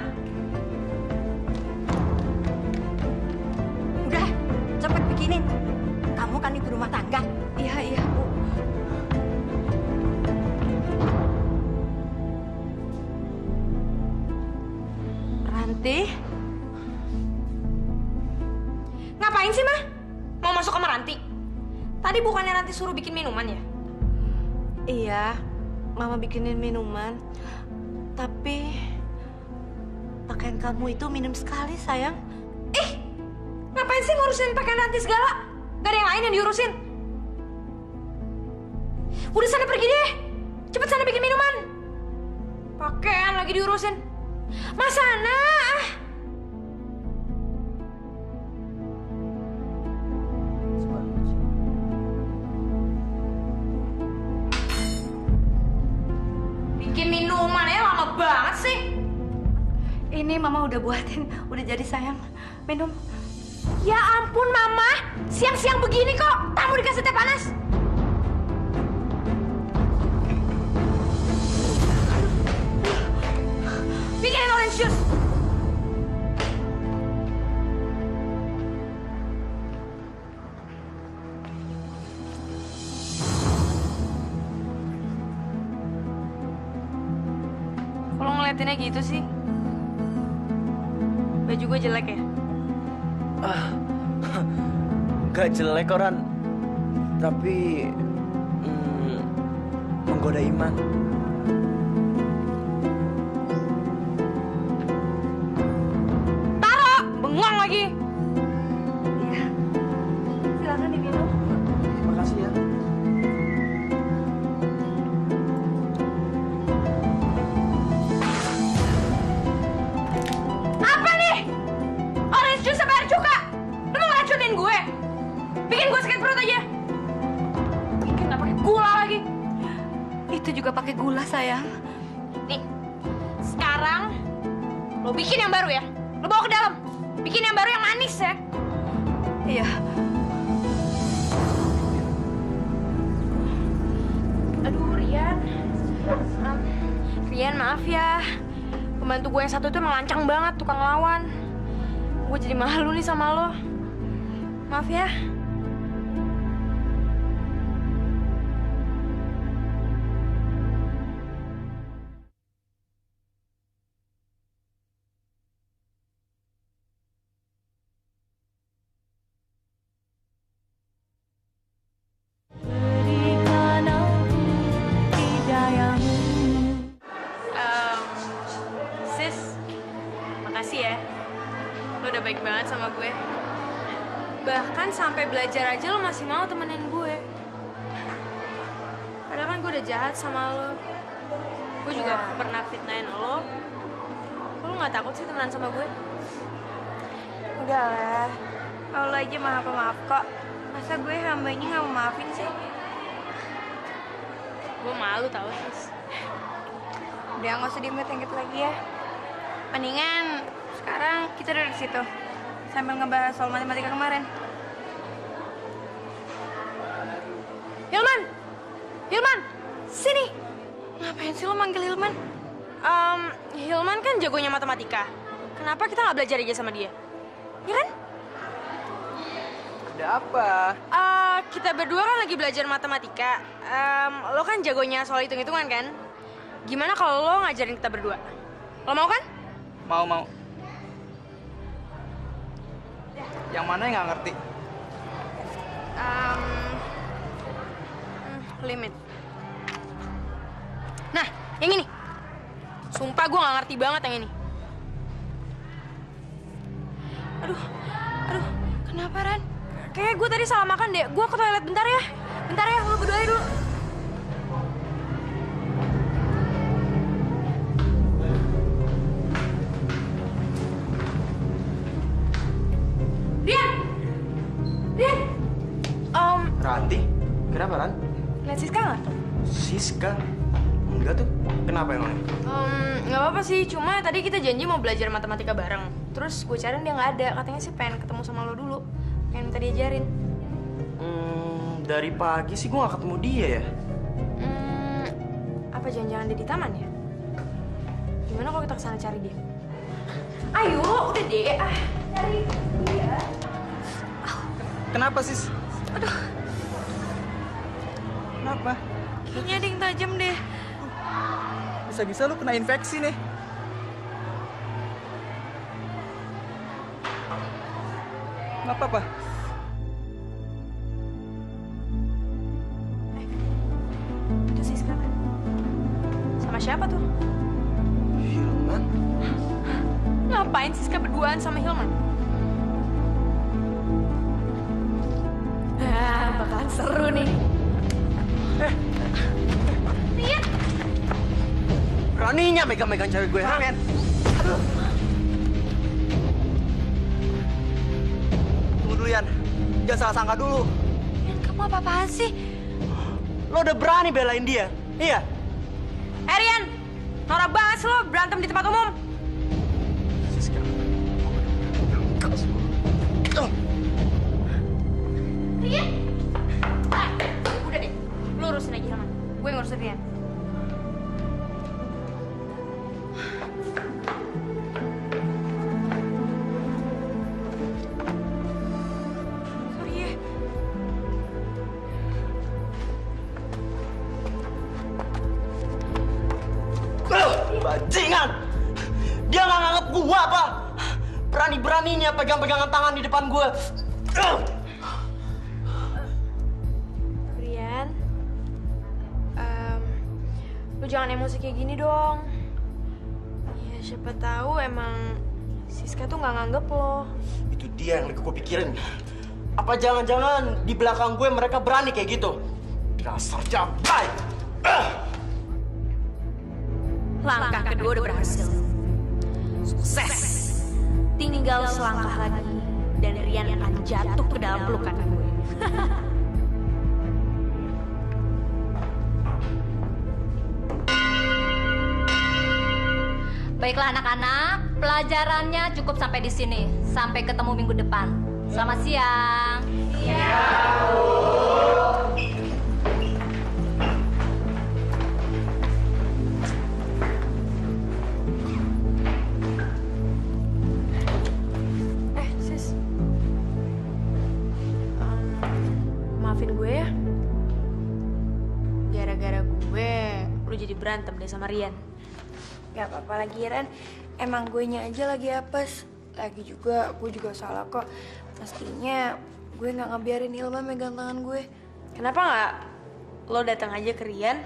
Udah, cepet bikinin. Kamu kan ibu rumah tangga. Iya, Bu. Ranti? Ngapain sih, Ma? Mau masuk kamar Ranti? Tadi bukannya Ranti suruh bikin minuman ya? Iya, mama bikinin minuman. Tapi pakaian kamu itu minim sekali, sayang. Ih, ngapain sih ngurusin pakaian Ranti segala? Gak ada yang lain yang diurusin. Udah sana pergi deh. Cepet sana bikin minuman. Pakaian lagi diurusin. Mas sana. Bikin minuman ya lama banget sih. Ini mama udah buatin, udah jadi sayang. Minum. Ya ampun Mama, siang-siang begini kok tamu dikasih teh panas. Bikinin orange juice. ngeliatinnya gitu sih? Baju gue jelek ya? Gak jelek orang, tapi menggoda iman. Taro! Bengong lagi! Iya. Silakan diminum. Makasih ya. Apa nih? Orange juice sama air cuka? Lu mau ngeracunin gue? Bikin gue sakit perut aja. Bikin nggak pakai gula lagi. Itu juga pakai gula, sayang. Nih, sekarang lo bikin yang baru ya. Lo bawa ke dalam. Bikin yang baru yang manis ya. Iya. Aduh, Rian. Rian, maaf ya. Pembantu gue yang satu itu emang lancang banget, tukang lawan. Gue jadi malu nih sama lo. Maaf ya. Sis, makasih ya. Lo udah baik banget sama gue. Bahkan sampai belajar aja lo masih mau temenin gue. Padahal kan gue udah jahat sama lo. Gue juga pernah fitnahin lo. Lo gak takut sih temenan sama gue? Udah lah. Kalau lo aja maaf kok. Masa gue hambanya nggak mau maafin sih? Gue malu tau, sis. Udah nggak usah diinget-inget lagi ya. Mendingan sekarang kita duduk di situ sambil ngebahas soal matematika kemarin. Hilman! Hilman! Sini! Ngapain sih lo manggil Hilman? Hilman kan jagonya matematika. Kenapa kita nggak belajar aja sama dia? Ya kan? Ada apa? Kita berdua kan lagi belajar matematika. Lo kan jagonya soal hitung-hitungan kan? Gimana kalau lo ngajarin kita berdua? Lo mau kan? Mau. Yang mana yang nggak ngerti? Limit. Nah, yang ini. Sumpah gue nggak ngerti banget yang ini. Aduh, kenapa Ran? Kayaknya gue tadi salah makan deh. Gue ke toilet bentar ya. Bentar ya, lo berdoa dulu. Rian! Ranti? Kenapa, Ran? Lihat Siska nggak? Siska? Enggak tuh. Kenapa emang? Nggak apa-apa sih. Cuma tadi kita janji mau belajar matematika bareng. Terus gue cariin dia nggak ada. Katanya sih pengen ketemu sama lo dulu. Pengen minta diajarin. Dari pagi sih gue gak ketemu dia ya. Apa jangan-jangan dia di taman ya? Gimana kalau kita kesana cari dia? Ayo, udah deh. Cari dia. Kenapa, Sis? Aduh. Kenapa? Kayaknya ada yang tajam deh. Bisa-bisa lu kena infeksi nih. Nggak apa-apa. Itu Siska kan? Sama siapa tuh? Hilman? Ngapain Siska berduaan sama Hilman? Bakalan seru nih. Rian! Beraninya megang-megang cewek gue, ha? Aduh. Tunggu dulu, Yan. Jangan salah sangka dulu. Rian, kamu apa-apaan sih? Lo udah berani belain dia? Iya? Rian! Norak banget sih lo berantem di tempat umum. Siska. Rian! Udah deh, lu urusin aja Hilman. Gue ngurusin Rian. Sorry ya. Bajingan! Dia nggak nganggep gua apa? Berani-beraninya pegang-pegangan tangan di depan gua. Rian, lu jangan emosi kayak gini dong. Ya siapa tahu emang Siska tuh nggak nganggep lo. Itu dia yang lagi gue pikirin. Apa jangan-jangan di belakang gue mereka berani kayak gitu? Dasar jablay! Langkah kedua udah berhasil. Sukses. Tinggal selangkah lagi dan Rian akan jatuh ke dalam pelukan gue. Baiklah anak-anak, pelajarannya cukup sampai di sini. Sampai ketemu minggu depan. Selamat siang. Iya, Bu. Sis. Maafin gue ya. Gara-gara gue, lu jadi berantem deh sama Rian. Gak apa-apa lagi Ren, emang gue nya aja lagi apes. Lagi juga, gue juga salah kok. Pastinya gue gak ngebiarin Ilma megang tangan gue. Kenapa nggak lo datang aja ke Rian,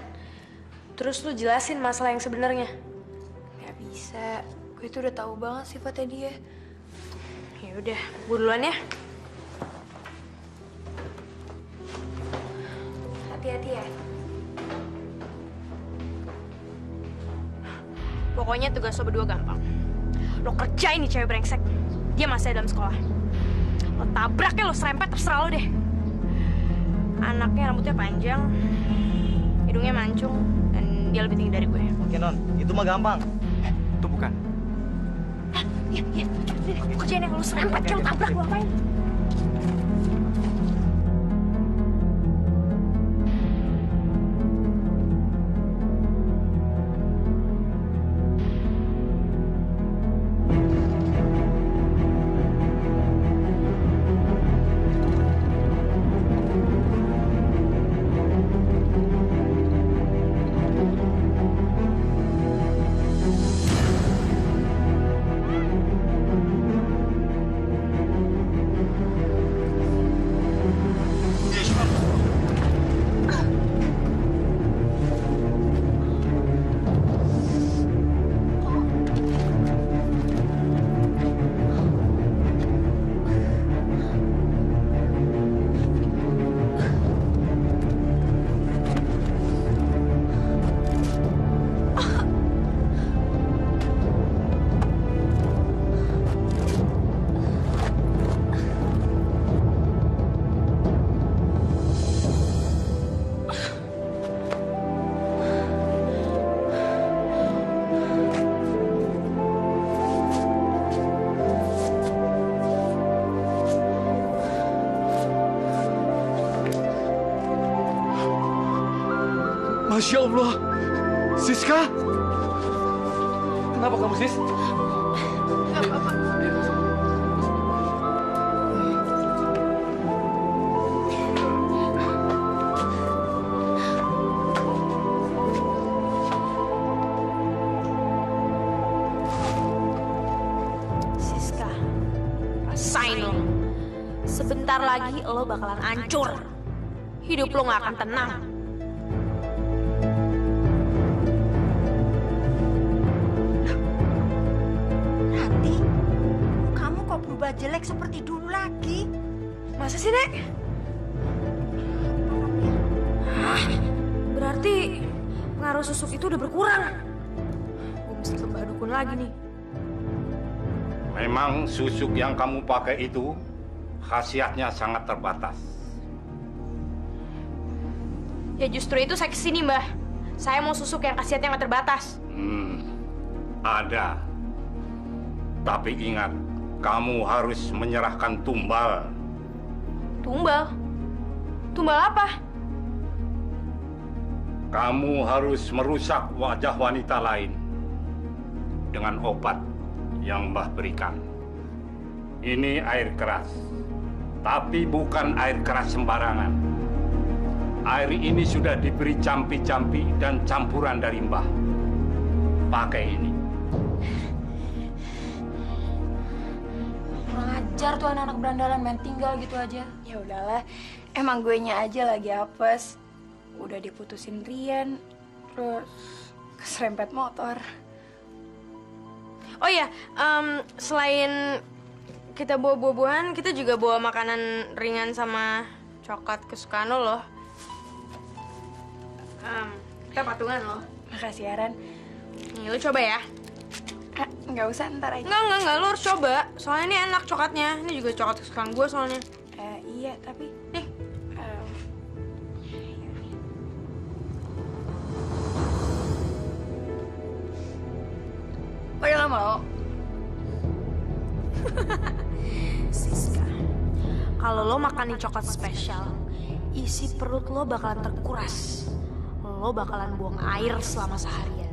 terus lo jelasin masalah yang sebenarnya? Gak bisa, gue tuh udah tahu banget sifatnya dia. Ya udah, gue duluan ya. Hati-hati ya. Pokoknya tugas lo berdua gampang. Lo kerjain nih cewek brengsek. Dia masih dalam sekolah. Lo tabrak ya, lo serempet, terserah lo deh. Anaknya rambutnya panjang, hidungnya mancung, dan dia lebih tinggi dari gue. Oke Non, itu mah gampang. Itu bukan. Iya. Lo kerjain yang lo serempet, lo tabrak, lo apain? Masya Allah, Siska, kenapa kamu Sis? Siska, rasain lo. Sebentar lagi lo bakalan hancur. Hidup lo gak akan tenang. Berubah jelek seperti dulu lagi. Masa sih, Nek? Berarti pengaruh susuk itu udah berkurang. Gue mesti ke Mbak Dukun lagi nih. Memang susuk yang kamu pakai itu khasiatnya sangat terbatas. Ya justru itu saya kesini, Mbah. Saya mau susuk yang khasiatnya nggak terbatas. Ada. Tapi ingat, kamu harus menyerahkan tumbal. Tumbal? Tumbal apa? Kamu harus merusak wajah wanita lain dengan obat yang Mbah berikan. Ini air keras, tapi bukan air keras sembarangan. Air ini sudah diberi campi-campi dan campuran dari Mbah. Pakai ini. Kurang ajar tuh anak-anak berandalan main tinggal gitu aja. Ya udahlah, emang gue nya aja lagi apes. Udah diputusin Rian, terus keserempet motor. Oh iya, selain kita bawa buah-buahan, kita juga bawa makanan ringan sama coklat kesukaan lo loh. Kita patungan loh. Makasih ya, Ran. Nih, lu coba ya. Nggak usah, ntar aja. Enggak, lu harus coba. Soalnya ini enak coklatnya. Ini juga coklat kesukaan gue soalnya. Iya, tapi... Nih. Oh ya nggak mau. Siska, kalau lo makan nih coklat spesial, isi perut lo bakalan terkuras. Lo bakalan buang air selama seharian.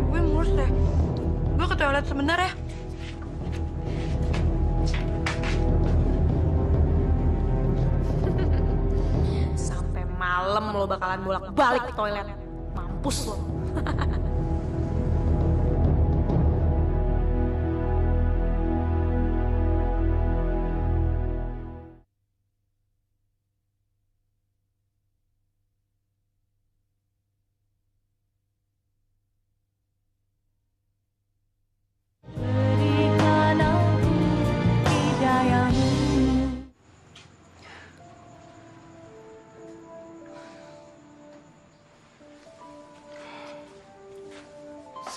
Gue mulus deh. Gue ke toilet sebentar ya. Sampai malam lo bakalan bolak-balik ke toilet. Mampus lo.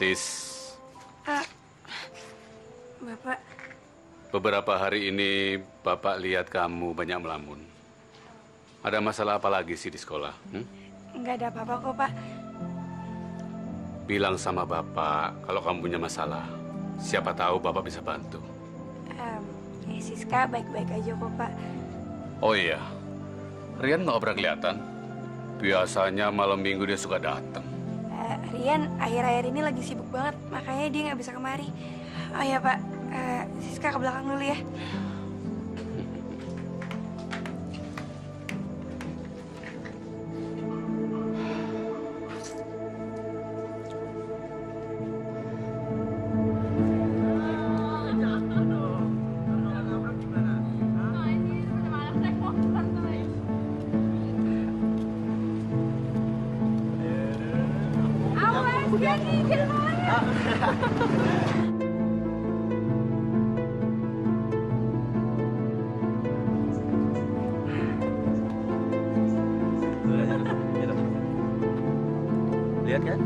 Sis, Bapak, beberapa hari ini Bapak lihat kamu banyak melamun. Ada masalah apa lagi sih di sekolah? nggak ada apa-apa kok, Pak. Bilang sama Bapak kalau kamu punya masalah. Siapa tahu Bapak bisa bantu. Siska baik-baik aja kok, Pak. Oh iya, Rian nggak pernah kelihatan. Biasanya malam minggu dia suka datang. Rian akhir-akhir ini lagi sibuk banget, makanya dia nggak bisa kemari. Oh ya, Pak, Siska ke belakang dulu ya. Lihat kan?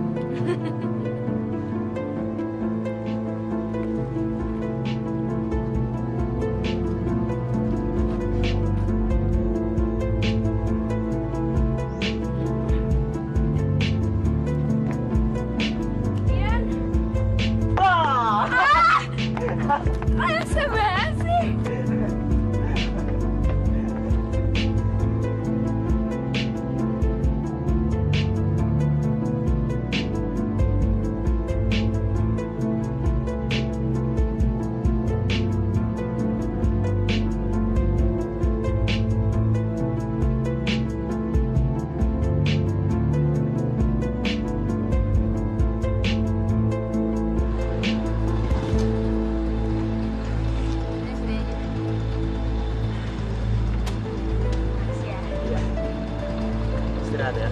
Masa basi? Istirahat ya.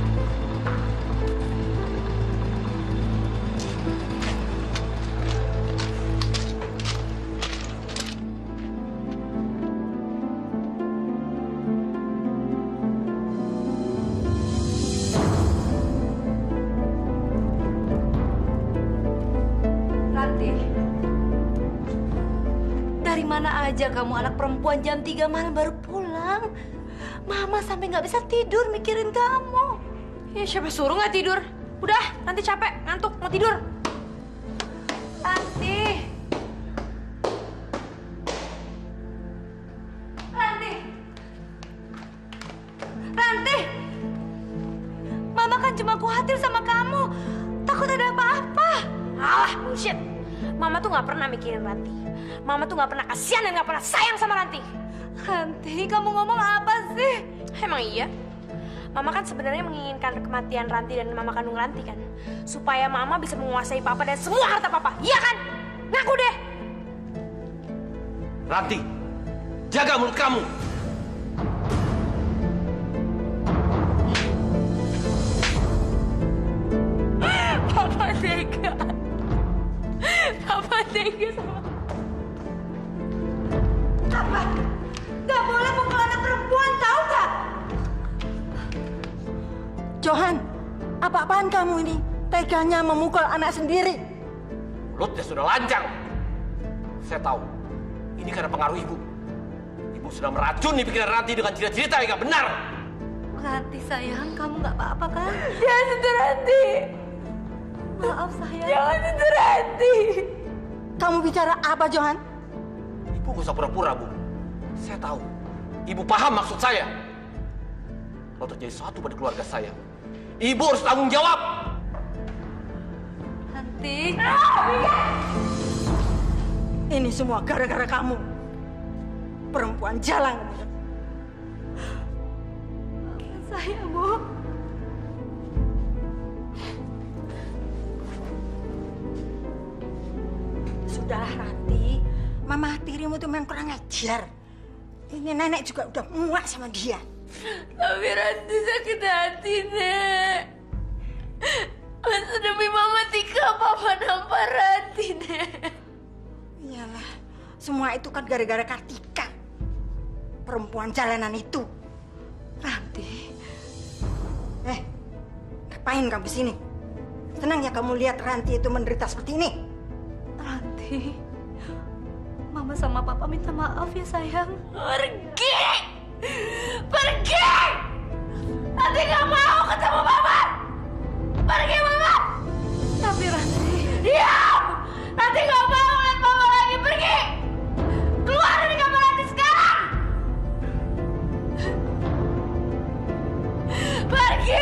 Ranti, dari mana aja kamu anak perempuan jam 3 malam baru pulang? Mama sampai nggak bisa tidur mikirin kamu. Ya siapa suruh nggak tidur? Udah, nanti capek, ngantuk, mau tidur. Ranti. Ranti. Ranti. Mama kan cuma khawatir sama kamu. Takut ada apa-apa. Alah, bullshit. Mama tuh nggak pernah mikirin Ranti. Mama tuh nggak pernah kasihan dan nggak pernah sayang sama Ranti. Ranti, kamu ngomong apa sih? Emang iya? Mama kan sebenarnya menginginkan kematian Ranti dan mama kandung Ranti kan, supaya mama bisa menguasai papa dan semua harta papa, iya kan? Ngaku deh. Ranti, jaga mulut kamu. Papa tega. Papa tega sama. Apa? Gak boleh pukul anak perempuan, tahu gak? Johan, apa-apaan kamu ini? Teganya memukul anak sendiri. Mulutnya sudah lancang. Saya tahu, ini karena pengaruh ibu. Ibu sudah meracuni pikiran Ranti dengan cerita-cerita yang gak benar. Ranti sayang, kamu nggak apa-apa kan? Jangan sentuh Ranti. Maaf sayang. Jangan sentuh Ranti. Kamu bicara apa, Johan? Ibu gak usah pura-pura, Bu. Saya tahu, ibu paham maksud saya. Kalau terjadi sesuatu pada keluarga saya, ibu harus tanggung jawab. Ranti. Ini semua gara-gara kamu. Perempuan jalan. Saya, Bu. Sudahlah, Ranti. Mama tirimu itu memang kurang ajar. Ini nenek juga udah muak sama dia. Tapi Ranti sakit hati, Nek. Masa demi Mama Tika, Papa nampar Ranti, Nek. Iyalah, semua itu kan gara-gara Kartika. Perempuan jalanan itu. Ranti. Ngapain kamu sini? Senang ya kamu lihat Ranti itu menderita seperti ini? Ranti. Mama sama Papa minta maaf ya sayang. Pergi! Pergi! Ranti gak mau ketemu Mama! Pergi, Mama! Tapi Ranti. Diam! Ranti gak mau lihat Mama lagi. Pergi! Keluar dari kamar Ranti sekarang! Pergi!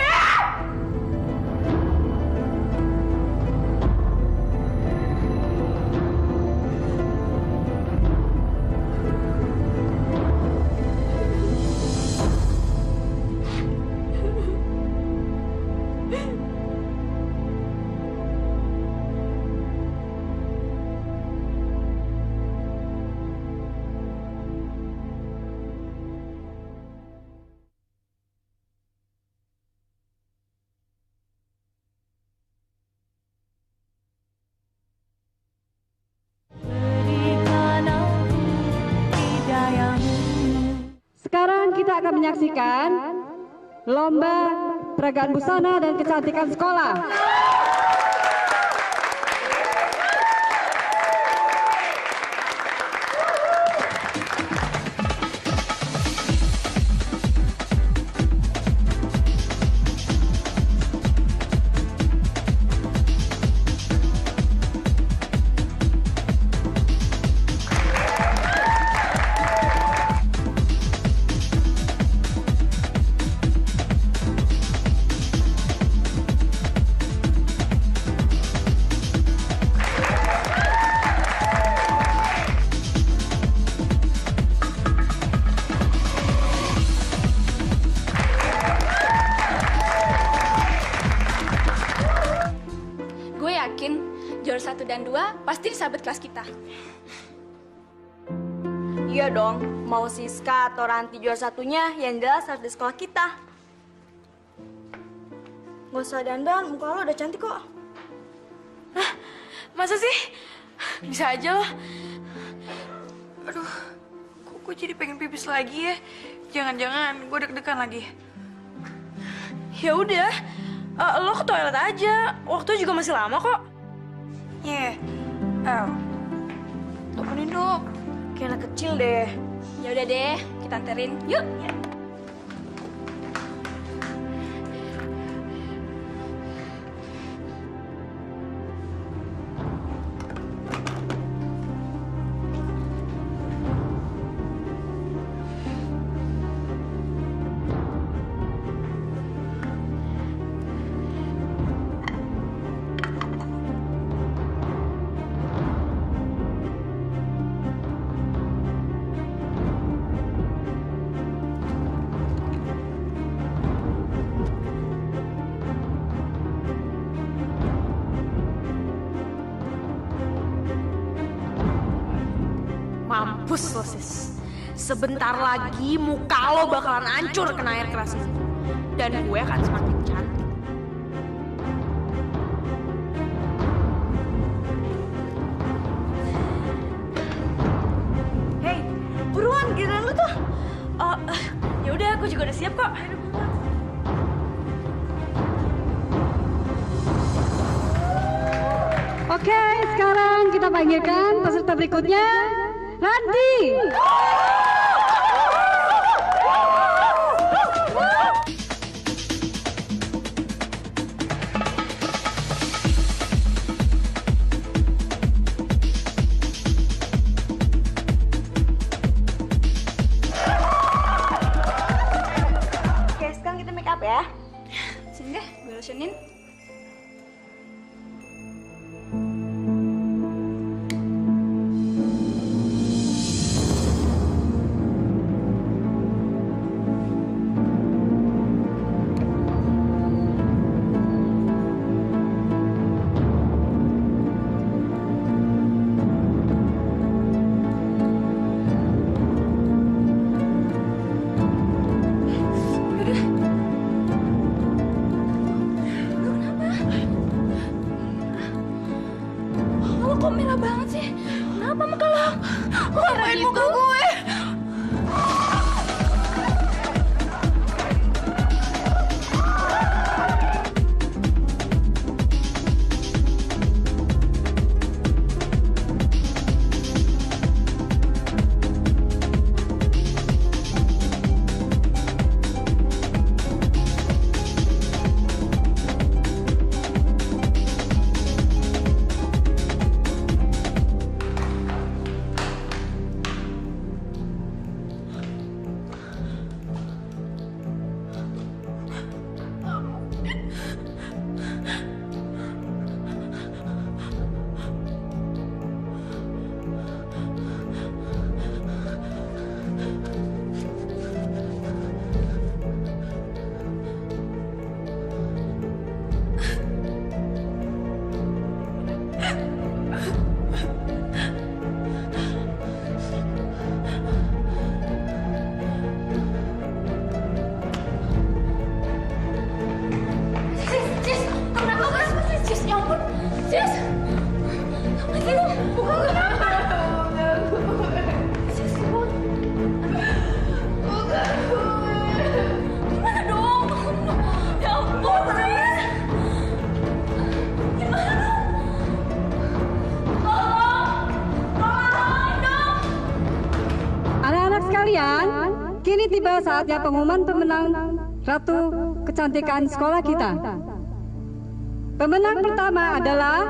Sekarang kita akan menyaksikan lomba peragaan busana dan kecantikan sekolah. juara 1 dan 2 pasti sahabat kelas kita. Iya dong, mau Siska atau Ranti juara satunya, yang jelas harus di sekolah kita. Gak usah dandan, muka lo udah cantik kok. Hah? Masa sih? Bisa aja loh. Aduh, kok gue jadi pengen pipis lagi ya? Jangan-jangan gue deg-degan lagi. Ya udah, lo ke toilet aja. Waktu juga masih lama kok. Iya. Temenin dong. Kayak anak kecil deh. Ya udah deh, kita anterin. Yuk. Ya. sebentar lagi muka lo bakalan hancur kena air keras ini. Dan gue akan semakin cantik. Hei, buruan giliran lu tuh. Ya udah, aku juga udah siap kok. Ayo buruan. Oke, sekarang kita panggilkan peserta berikutnya, Ranti. Oke, sekarang kita make up ya. Sini deh, gue lotionin. Lo kok merah banget sih? Kenapa muka lo? Lo ngapain muka gue? Kini tiba saatnya pengumuman pemenang Ratu Kecantikan sekolah kita. Pemenang pertama adalah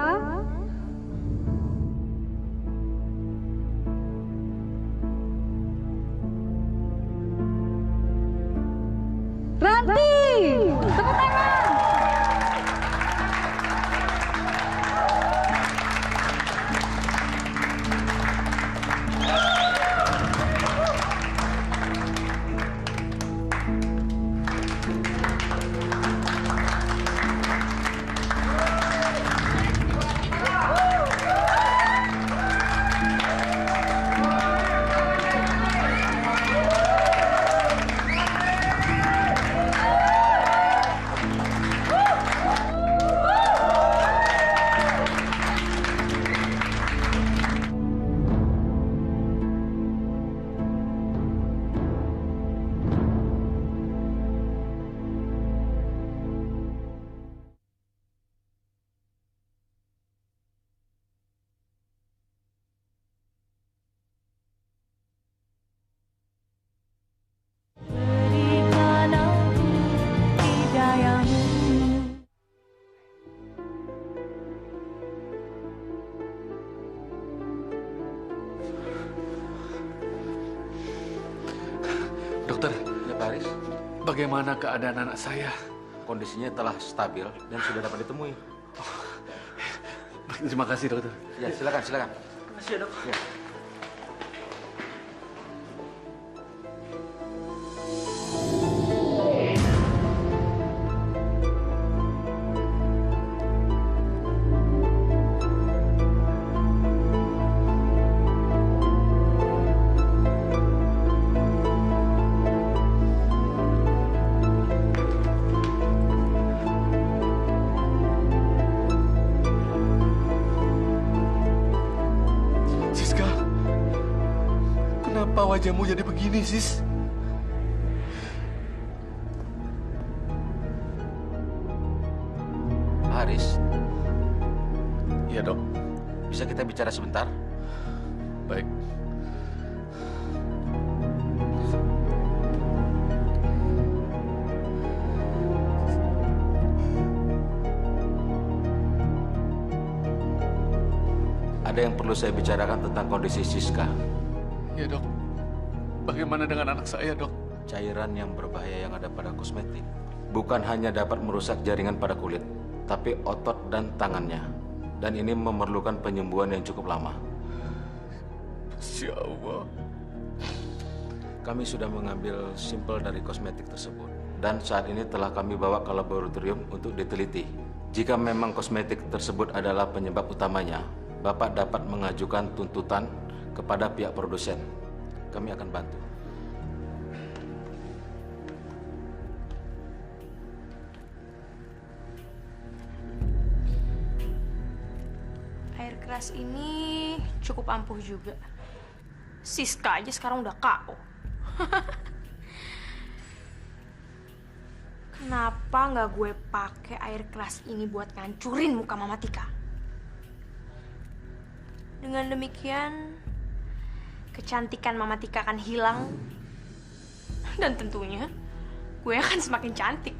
Ranti. Tepuk tangan. Dokter, ya Pak Haris, bagaimana keadaan anak saya? Kondisinya telah stabil dan sudah dapat ditemui. Terima kasih dokter. Ya silakan, silakan. Terima kasih ya dok. Ya. wajahmu jadi begini, Sis? Haris. Iya, Dok. Bisa kita bicara sebentar? Baik. Ada yang perlu saya bicarakan tentang kondisi Siska. Ya, Dok. Bagaimana dengan anak saya, Dok? Cairan yang berbahaya yang ada pada kosmetik bukan hanya dapat merusak jaringan pada kulit, tapi otot dan tangannya. Dan ini memerlukan penyembuhan yang cukup lama. Ya Allah. Kami sudah mengambil sampel dari kosmetik tersebut. Dan saat ini telah kami bawa ke laboratorium untuk diteliti. Jika memang kosmetik tersebut adalah penyebab utamanya, Bapak dapat mengajukan tuntutan kepada pihak produsen. Kami akan bantu. Air keras ini cukup ampuh juga. Siska aja sekarang udah KO. Kenapa nggak gue pakai air keras ini buat ngancurin muka Mama Tika? Dengan demikian, kecantikan Mama Tika akan hilang. Dan tentunya, gue akan semakin cantik.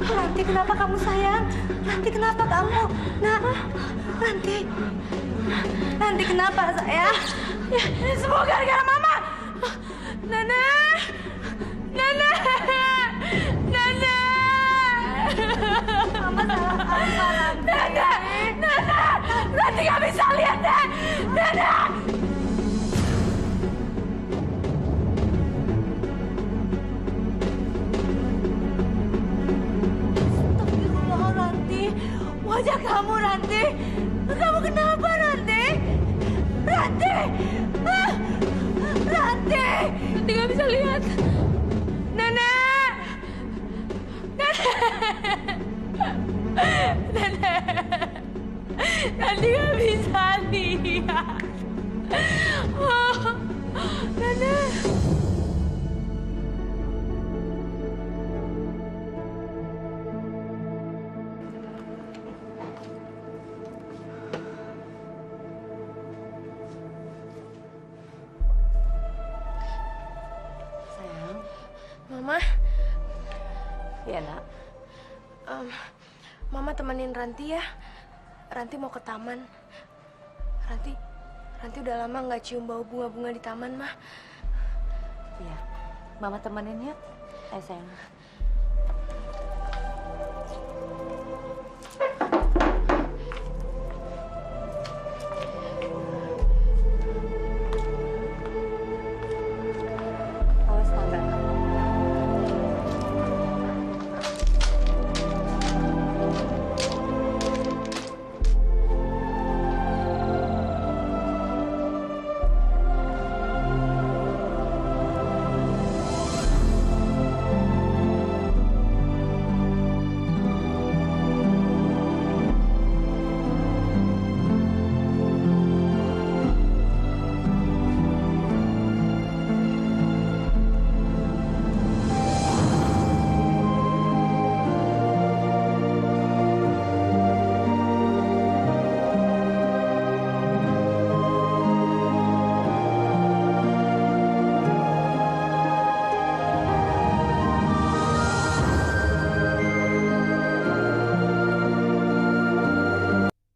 Ranti, kenapa kamu sayang? Ranti, kenapa kamu? Nak, Ranti. Ranti, kenapa sayang? Ya, ini semua gara-gara Mama. Nenek! Nenek! Nenek! Mama salah apa, Ranti? Nenek! Nenek! Ranti gak bisa lihat, Nek! Nenek! Wajah kamu, Ranti. Kamu kenapa, Ranti? Ranti! Ah! Ranti! Ranti gak bisa lihat. Nenek! Nenek! Nenek! Ranti gak bisa lihat. Oh, Nenek! Mama, Ya, Nak. Mama temenin Ranti ya. Ranti mau ke taman. Ranti udah lama nggak cium bau bunga-bunga di taman, Mah. Iya, Mama temenin ya. Sayang.